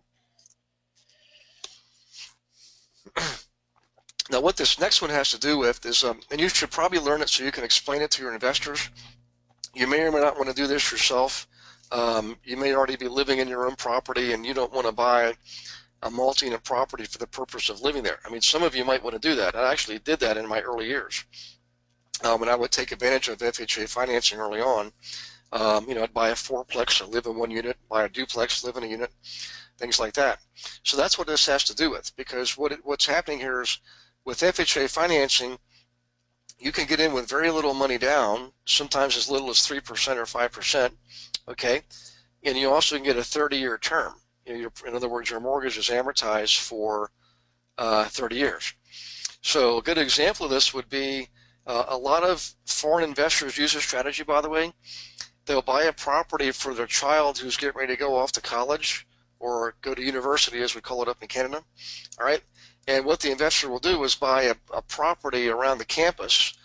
Now, what this next one has to do with is, and you should probably learn it so you can explain it to your investors. You may or may not want to do this yourself. You may already be living in your own property and you don't want to buy a multi-unit property for the purpose of living there. I mean, some of you might want to do that. I actually did that in my early years. When I would take advantage of FHA financing early on, I'd buy a fourplex or live in one unit, buy a duplex, live in a unit, things like that. So that's what this has to do with, because what's happening here is with FHA financing, you can get in with very little money down, sometimes as little as 3% or 5%, okay? And you also can get a 30-year term. In other words, your mortgage is amortized for 30 years. So a good example of this would be a lot of foreign investors use this strategy, by the way. They'll buy a property for their child who's getting ready to go off to college or go to university, as we call it up in Canada, all right? And what the investor will do is buy a property around the campus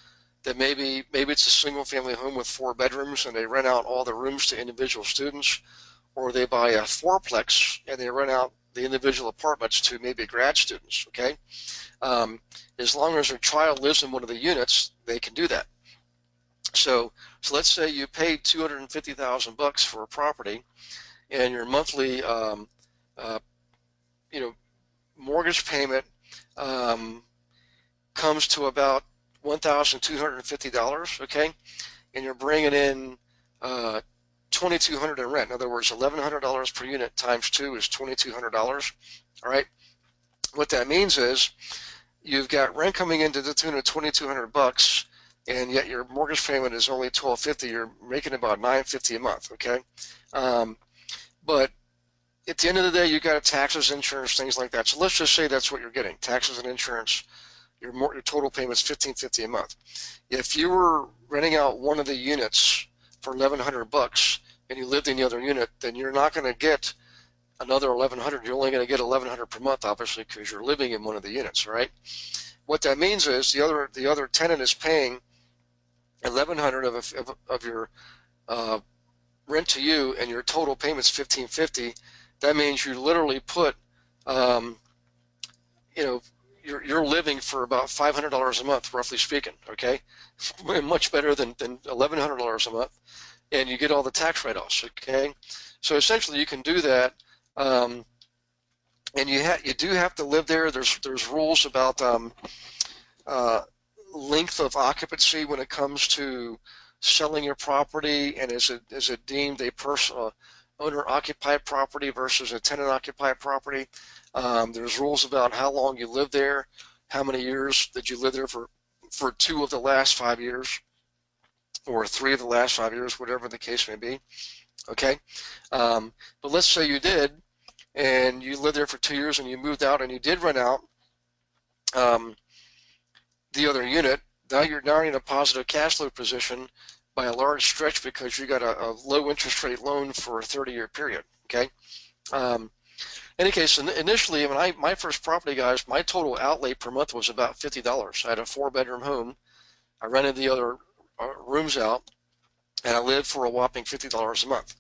that maybe it's a single-family home with 4 bedrooms and they rent out all the rooms to individual students, or they buy a fourplex and they rent out the individual apartments to maybe grad students, okay? As long as their child lives in one of the units, they can do that. So let's say you paid $250,000 for a property, and your monthly, mortgage payment comes to about $1,250, okay? And you're bringing in $2,200 in rent. In other words, $1,100 per unit times 2 is $2,200, all right? What that means is you've got rent coming into the tune of $2,200, and yet your mortgage payment is only $1,250. You're making about $950 a month, okay? But at the end of the day, you got taxes, insurance, things like that. So let's just say that's what you're getting: taxes and insurance. Your total payment's $1,550 a month. If you were renting out one of the units for $1,100 and you lived in the other unit, then you're not going to get another $1,100. You're only going to get $1,100 per month, obviously, because you're living in one of the units, right? What that means is the other tenant is paying $1,100 of your rent to you, and your total payment's $1,550. That means you literally put, you're living for about $500 a month, roughly speaking, okay? Much better than $1,100 a month, and you get all the tax write-offs, okay? So essentially you can do that, and you do have to live there. There's rules about length of occupancy when it comes to selling your property, and is it deemed a owner-occupied property versus a tenant-occupied property. There's rules about how long you live there, how many years that you live there for 2 of the last 5 years, or 3 of the last 5 years, whatever the case may be, okay? But let's say you did, and you lived there for 2 years and you moved out and you did rent out the other unit. Now you're in a positive cash flow position by a large stretch because you got a low interest rate loan for a 30-year period, okay? In any case, initially, when my first property, guys, my total outlay per month was about $50. I had a 4-bedroom home. I rented the other rooms out, and I lived for a whopping $50 a month.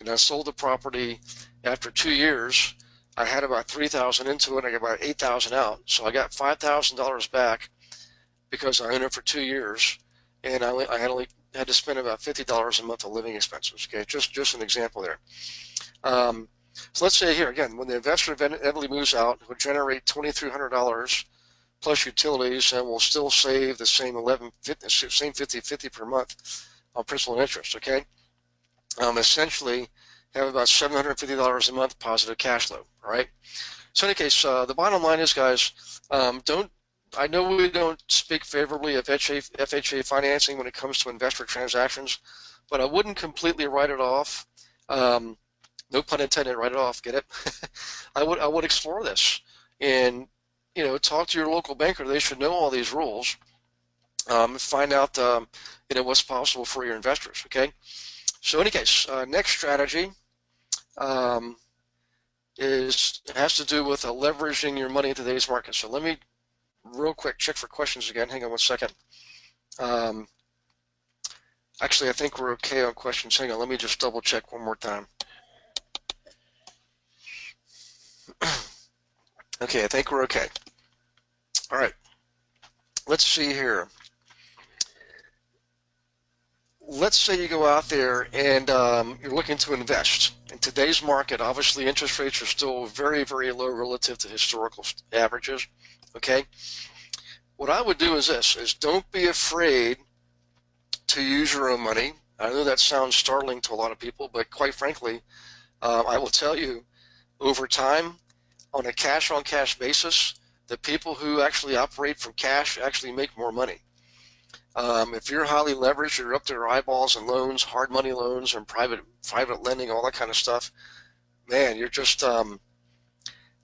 And I sold the property after 2 years. I had about $3,000 into it. I got about $8,000 out. So I got $5,000 back because I owned it for 2 years, and I only had to spend about $50 a month on living expenses. Okay, just an example there. So let's say here again, when the investor inevitably moves out, it will generate $2,300 plus utilities, and will still save the same $50 per month on principal and interest. Okay, essentially have about $750 a month positive cash flow. All right. So in any case, the bottom line is, guys, I know we don't speak favorably of FHA financing when it comes to investor transactions, but I wouldn't completely write it off. No pun intended, write it off, get it? I would explore this and, talk to your local banker. They should know all these rules. find out what's possible for your investors. Okay. So, in any case, next strategy um, has to do with leveraging your money in today's market. So let me real quick check for questions again. Hang on one second. Um, Actually, I think we're okay on questions. Hang on, let me just double check one more time. Okay, I think we're okay. All right, let's see here. Let's say you go out there and you're looking to invest. In today's market, obviously interest rates are still very, very low relative to historical averages. Okay, what I would do is this: is don't be afraid to use your own money. I know that sounds startling to a lot of people, but quite frankly, I will tell you, over time, on a cash-on-cash basis, the people who actually operate from cash actually make more money. If you're highly leveraged, you're up to your eyeballs in loans, hard money loans, and private lending, all that kind of stuff. Man, you're just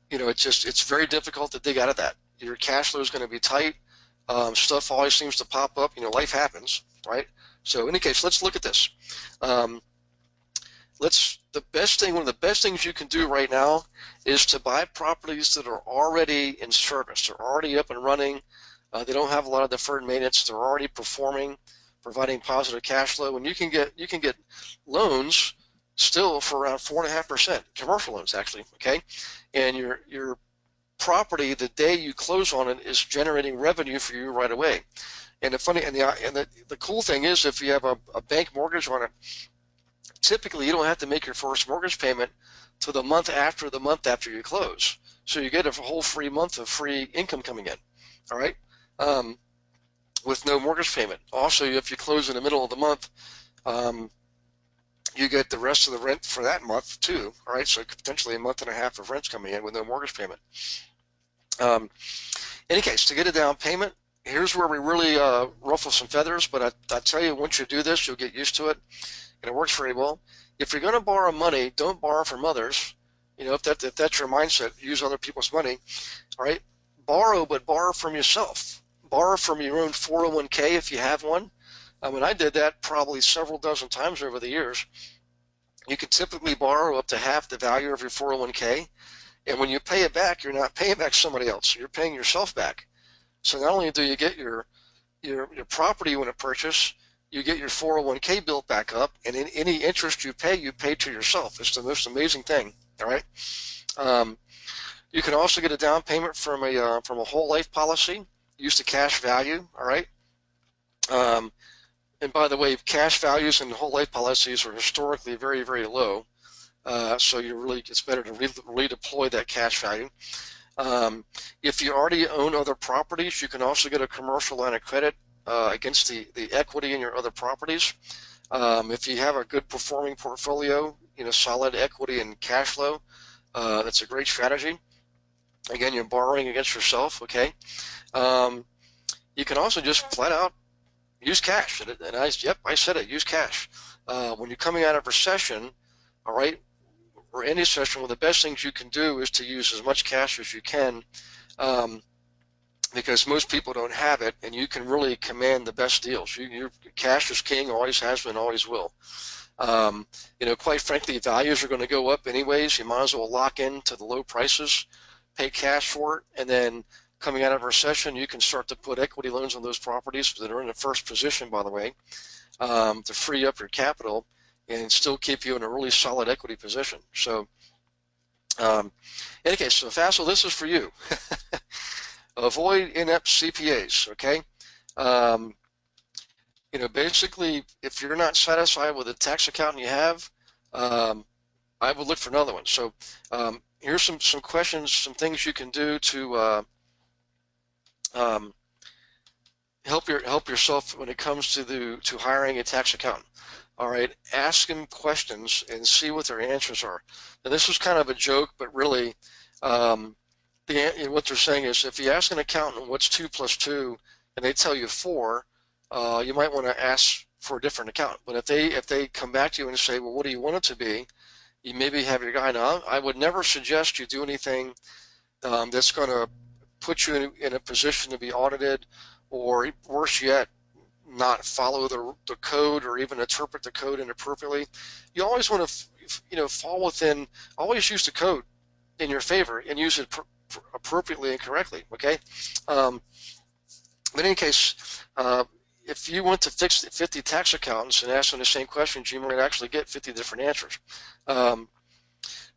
it's very difficult to dig out of that. Your cash flow is going to be tight. Stuff always seems to pop up. Life happens, right? So in any case, let's look at this. Um, one of the best things you can do right now is to buy properties that are already in service. They're already up and running. They don't have a lot of deferred maintenance. They're already performing, providing positive cash flow, and you can get loans still for around 4.5%, commercial loans actually. Okay, and your property the day you close on it is generating revenue for you right away. And the cool thing is, if you have a bank mortgage on it, typically you don't have to make your first mortgage payment till the month after you close. So you get a whole free month of free income coming in. All right. Um, with no mortgage payment. Also, if you close in the middle of the month, you get the rest of the rent for that month too. All right. So potentially a month and a half of rent's coming in with no mortgage payment. In any case, to get a down payment, here's where we really ruffle some feathers. But I tell you, once you do this, you'll get used to it, and it works very well. If you're going to borrow money, don't borrow from others. If that's your mindset, use other people's money. All right, borrow, but borrow from yourself. Borrow from your own 401k if you have one. I mean, I did that probably several dozen times over the years. You can typically borrow up to half the value of your 401k, and when you pay it back, you're not paying back somebody else. You're paying yourself back. So not only do you get your property when it purchase, you get your 401k built back up, and in any interest you pay to yourself. It's the most amazing thing. All right. You can also get a down payment from a whole life policy. Use the cash value. All right. And by the way, cash values in whole life policies are historically very, very low. So it's better to redeploy that cash value. If you already own other properties, you can also get a commercial line of credit against the equity in your other properties. If you have a good performing portfolio, solid equity and cash flow, that's a great strategy. Again, you're borrowing against yourself, okay? You can also just flat out use cash. And I said it, use cash. When you're coming out of recession, all right, or any session, one of the best things you can do is to use as much cash as you can, because most people don't have it, and you can really command the best deals. Your cash is king, always has been, always will. Quite frankly, values are going to go up anyways. You might as well lock into the low prices, pay cash for it, and then coming out of a recession, you can start to put equity loans on those properties that are in the first position, by the way, to free up your capital and still keep you in a really solid equity position. So, in any case, so Fassel, this is for you. Avoid inept CPAs, okay? Basically, if you're not satisfied with the tax accountant you have, I would look for another one. So, here's some questions, some things you can do to help yourself when it comes to hiring a tax accountant. All right, ask them questions and see what their answers are. Now, this was kind of a joke, but really, what they're saying is, if you ask an accountant what's 2 plus 2, and they tell you 4, you might want to ask for a different accountant. But if they come back to you and say, well, what do you want it to be? You maybe have your guy. Now, I would never suggest you do anything that's going to put you in a position to be audited or worse yet, not follow the code or even interpret the code inappropriately. You always want to, fall within, always use the code in your favor and use it appropriately and correctly, okay? But in any case, if you went to 50 tax accountants and ask them the same questions, you might actually get 50 different answers.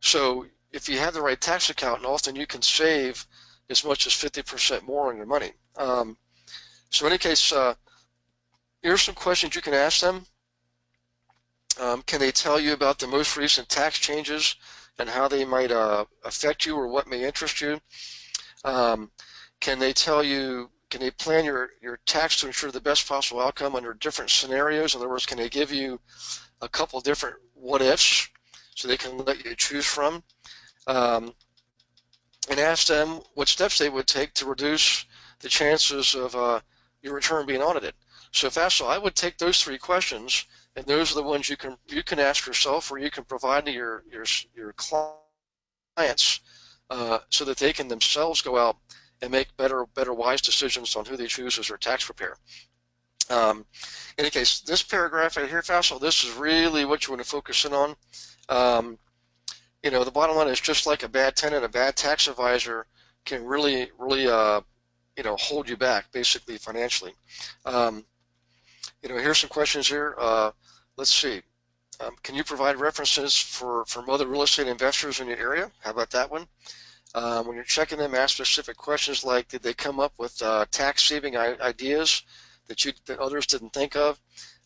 So if you have the right tax accountant, often you can save as much as 50% more on your money. So in any case, here's some questions you can ask them. Can they tell you about the most recent tax changes and how they might affect you or what may interest you? Can they tell you, can they plan your tax to ensure the best possible outcome under different scenarios? In other words, can they give you a couple different what ifs so they can let you choose from? And ask them what steps they would take to reduce the chances of your return being audited. So Faisal, I would take those 3 questions, and those are the ones you can ask yourself, or you can provide to your clients so that they can themselves go out and make better wise decisions on who they choose as their tax preparer. In any case, this paragraph right here, Faisal, this is really what you want to focus in on. The bottom line is, just like a bad tenant, a bad tax advisor can really hold you back, basically financially. Here's some questions here. Let's see. Can you provide references from other real estate investors in your area? How about that one? When you're checking them, ask specific questions like, did they come up with tax-saving ideas that others didn't think of?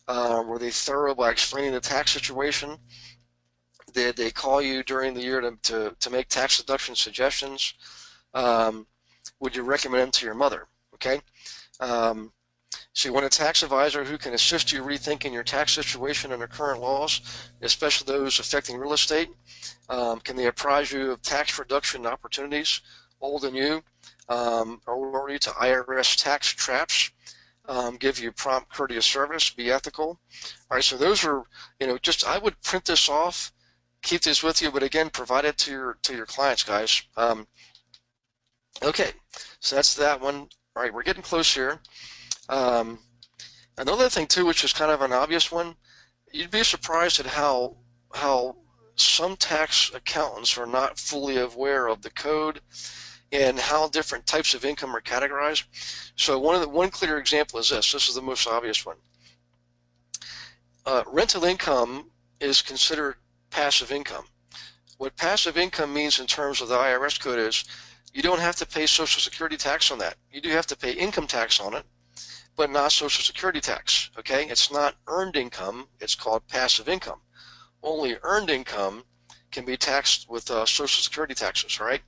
Were they thorough by explaining the tax situation? Did they call you during the year to make tax deduction suggestions? Would you recommend them to your mother? Okay. So you want a tax advisor who can assist you rethinking your tax situation under current laws, especially those affecting real estate. Can they apprise you of tax reduction opportunities, old and new, or you to IRS tax traps, give you prompt, courteous service, be ethical. All right, so those are, I would print this off, keep this with you, but again, provide it to your clients, guys. Okay, so that's that one. All right, we're getting close here. Another thing too, which is kind of an obvious one, you'd be surprised at how some tax accountants are not fully aware of the code and how different types of income are categorized. So one clear example is this. This is the most obvious one. Rental income is considered passive income. What passive income means in terms of the IRS code is you don't have to pay Social Security tax on that. You do have to pay income tax on it, but not Social Security tax, okay? It's not earned income, it's called passive income. Only earned income can be taxed with Social Security taxes, right?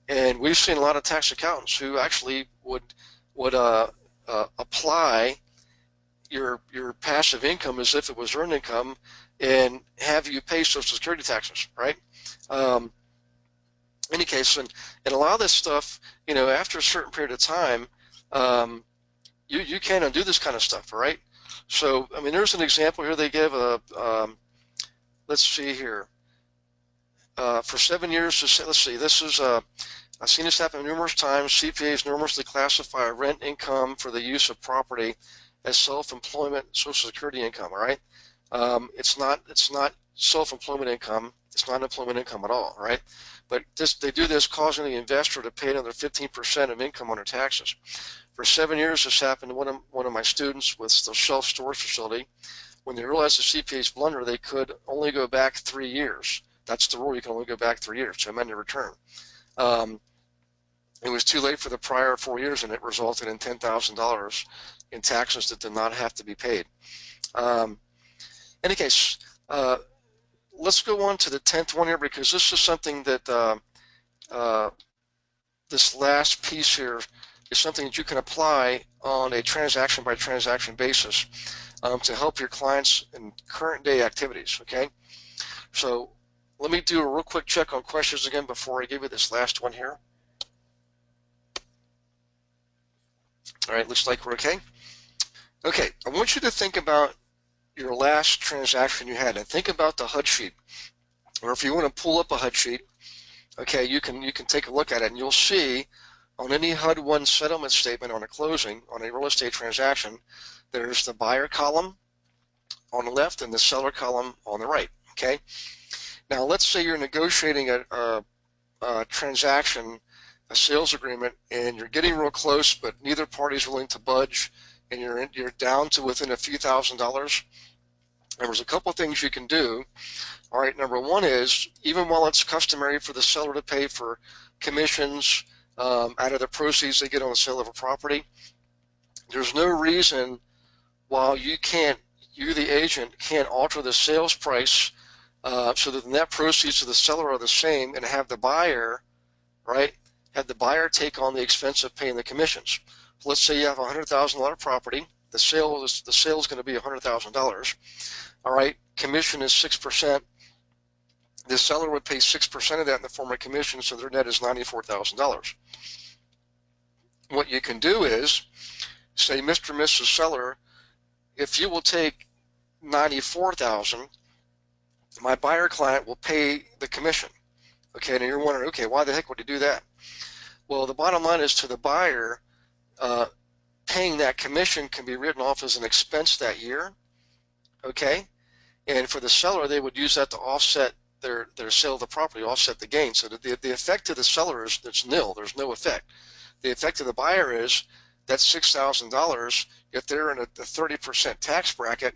And we've seen a lot of tax accountants who actually would apply your passive income as if it was earned income and have you pay Social Security taxes, right? In any case, and a lot of this stuff, after a certain period of time, you can't undo this kind of stuff, all right? So, I mean, there's an example here they give let's see here. For 7 years, let's see, this is, I've seen this happen numerous times. CPAs normally classify rent income for the use of property as self-employment Social Security income, all right? It's not self-employment income. It's not employment income at all, right? But they do this causing the investor to pay another 15% of income on their taxes. For 7 years, this happened to one of my students with the self-storage facility. When they realized the CPA's blunder, they could only go back 3 years. That's the rule. You can only go back 3 years to amend your return. It was too late for the prior 4 years, and it resulted in $10,000 in taxes that did not have to be paid. In any case, let's go on to the 10th one here, because this is something that this last piece here is something that you can apply on a transaction by transaction basis to help your clients in current day activities, okay? So let me do a real quick check on questions again before I give you this last one here. All right, looks like we're okay. Okay, I want you to think about your last transaction you had and think about the HUD sheet. Or if you want to pull up a HUD sheet, okay, you can take a look at it and you'll see On any HUD-1 settlement statement on a closing on a real estate transaction, there's the buyer column on the left and the seller column on the right. Okay. Now let's say you're negotiating a transaction, a sales agreement, and you're getting real close, but neither party's willing to budge, and you're down to within a few $1,000s. And there's a couple things you can do. All right, number one is, even while it's customary for the seller to pay for commissions out of the proceeds they get on the sale of a property, there's no reason why you, the agent, can't alter the sales price so that the net proceeds to the seller are the same, and have the buyer, right, have the buyer take on the expense of paying the commissions. So let's say you have a $100,000 property. The sale is going to be $100,000. All right, commission is 6%. The seller would pay 6% of that in the form of commission, so their net is $94,000. What you can do is say, Mr. and Mrs. Seller, if you will take $94,000, my buyer client will pay the commission. Okay, and you're wondering, okay, why the heck would you do that? Well, the bottom line is, to the buyer, paying that commission can be written off as an expense that year. Okay, and for the seller, they would use that to offset their sale of the property, offset the gain. So the effect to the seller is it's nil. There's no effect. The effect to the buyer is that $6,000. If they're in a 30% tax bracket,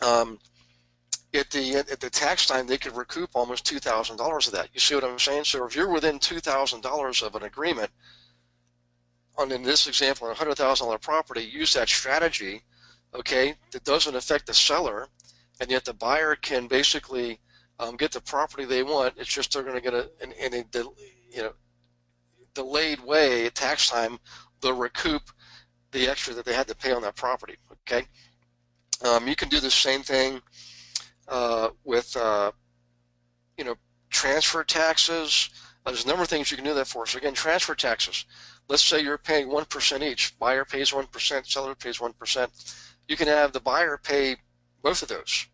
at the tax time, they could recoup almost $2,000 of that. You see what I'm saying? So if you're within $2,000 of an agreement, in this example, on a $100,000 property, use that strategy. Okay, that doesn't affect the seller, and yet the buyer can basically get the property they want. It's just they're going to get in a delayed way at tax time. They'll recoup the extra that they had to pay on that property. Okay, you can do the same thing with transfer taxes. There's a number of things you can do that for. So again, transfer taxes. Let's say you're paying 1% each. Buyer pays 1%, seller pays 1%. You can have the buyer pay both of those,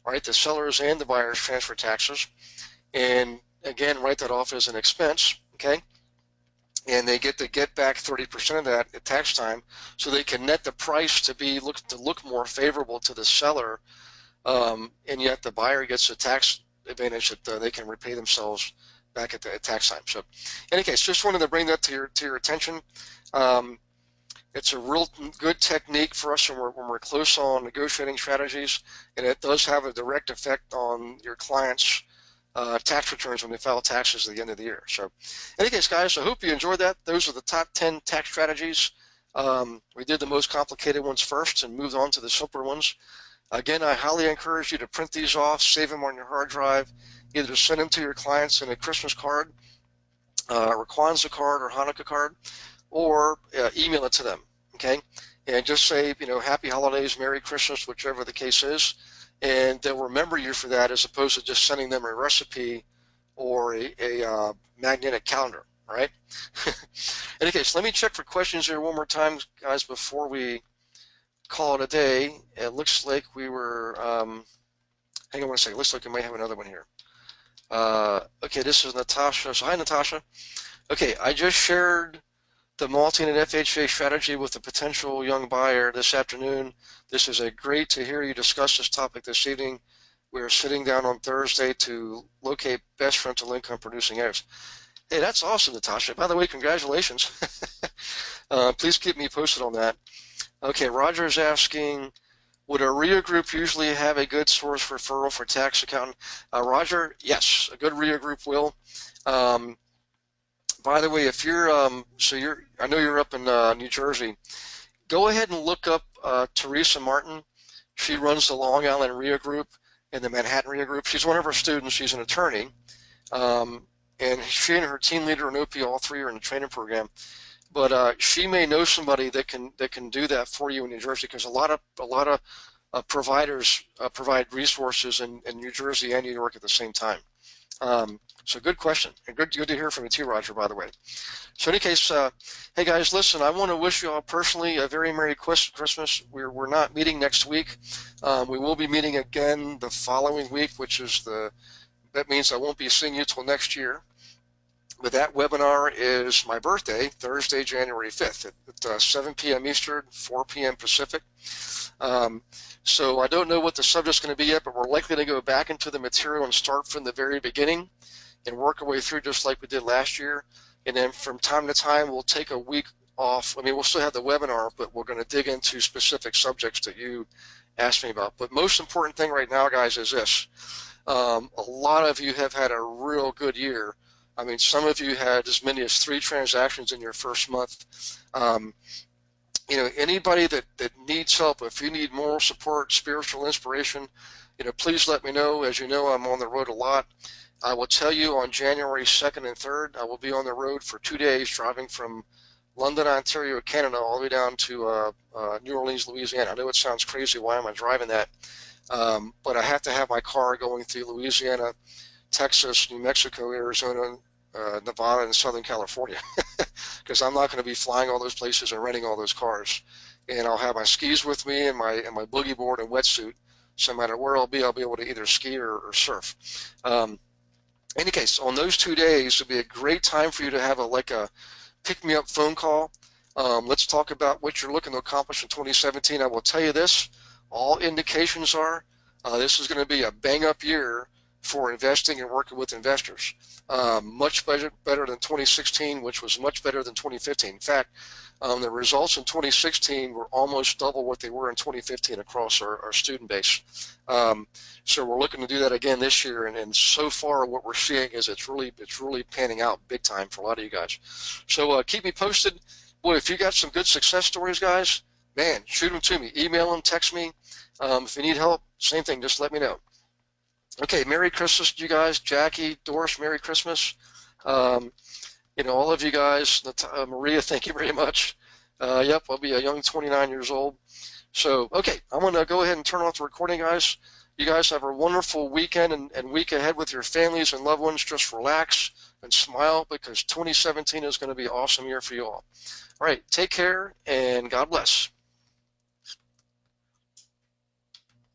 right? The seller's and the buyer's transfer taxes, and again, write that off as an expense. Okay, and they get back 30% of that at tax time, so they can net the price to look more favorable to the seller, and yet the buyer gets a tax advantage that they can repay themselves back at tax time. So, in any case, just wanted to bring that to your attention. It's a real good technique for us when we're close on negotiating strategies, and it does have a direct effect on your clients' tax returns when they file taxes at the end of the year. So, in any case, guys, I hope you enjoyed that. Those are the top 10 tax strategies. We did the most complicated ones first and moved on to the simpler ones. Again, I highly encourage you to print these off, save them on your hard drive, either send them to your clients in a Christmas card, or Kwanzaa card, or Hanukkah card, or email it to them. Okay, and just say, Happy Holidays, Merry Christmas, whichever the case is, and they'll remember you for that, as opposed to just sending them a recipe or a magnetic calendar. All right. In any case, let me check for questions here one more time, guys, before we call it a day. It looks like we were, hang on one second, looks like we might have another one here. Okay, this is Natasha. So hi, Natasha. Okay, I just shared the multi-unit FHA strategy with a potential young buyer this afternoon. This is great to hear you discuss this topic this evening. We are sitting down on Thursday to locate best rental income producing areas. Hey, that's awesome, Natasha. By the way, congratulations. Please keep me posted on that. Okay, Roger is asking, would a REIA group usually have a good source referral for tax accountant? Roger, yes, a good REIA group will. By the way, if you're, I know you're up in New Jersey, go ahead and look up Teresa Martin. She runs the Long Island REIA group and the Manhattan REIA group. She's one of our students. She's an attorney. And she and her team leader and OP, all three are in the training program. But she may know somebody that can do that for you in New Jersey, because a lot of providers provide resources in New Jersey and New York at the same time. So good question, and good to hear from you too, Roger, by the way. So in any case, hey guys, listen, I want to wish you all personally a very Merry Christmas. We're not meeting next week. We will be meeting again the following week, which is that means I won't be seeing you till next year. But that webinar is my birthday, Thursday, January 5th at 7 p.m. Eastern, 4 p.m. Pacific. So I don't know what the subject's going to be yet, but we're likely to go back into the material and start from the very beginning and work our way through just like we did last year. And then from time to time, we'll take a week off. I mean, we'll still have the webinar, but we're going to dig into specific subjects that you asked me about. But most important thing right now, guys, is this. A lot of you have had a real good year. I mean, some of you had as many as 3 transactions in your first month. You know, anybody that needs help, if you need moral support, spiritual inspiration, you know, please let me know. As you know, I'm on the road a lot. I will tell you on January 2nd and 3rd, I will be on the road for 2 days driving from London, Ontario, Canada, all the way down to New Orleans, Louisiana. I know it sounds crazy. Why am I driving that? But I have to have my car going through Louisiana, Texas, New Mexico, Arizona, Nevada, and Southern California, because I'm not going to be flying all those places and renting all those cars. And I'll have my skis with me and my boogie board and wetsuit. So no matter where I'll be able to either ski or surf. In any case, on those 2 days, it'll be a great time for you to have a pick-me-up phone call. Let's talk about what you're looking to accomplish in 2017. I will tell you this, all indications are this is going to be a bang-up year for investing and working with investors. Much better than 2016, which was much better than 2015. In fact, the results in 2016 were almost double what they were in 2015 across our student base. So we're looking to do that again this year, and so far what we're seeing is it's really panning out big time for a lot of you guys. So keep me posted. Boy, if you got some good success stories, guys, man, shoot them to me. Email them, text me. If you need help, same thing, just let me know. Okay, Merry Christmas to you guys. Jackie, Doris, Merry Christmas. You know, all of you guys, Maria, thank you very much. Yep, I'll be a young 29 years old. So, okay, I'm going to go ahead and turn off the recording, guys. You guys have a wonderful weekend and week ahead with your families and loved ones. Just relax and smile, because 2017 is going to be an awesome year for you all. All right, take care and God bless.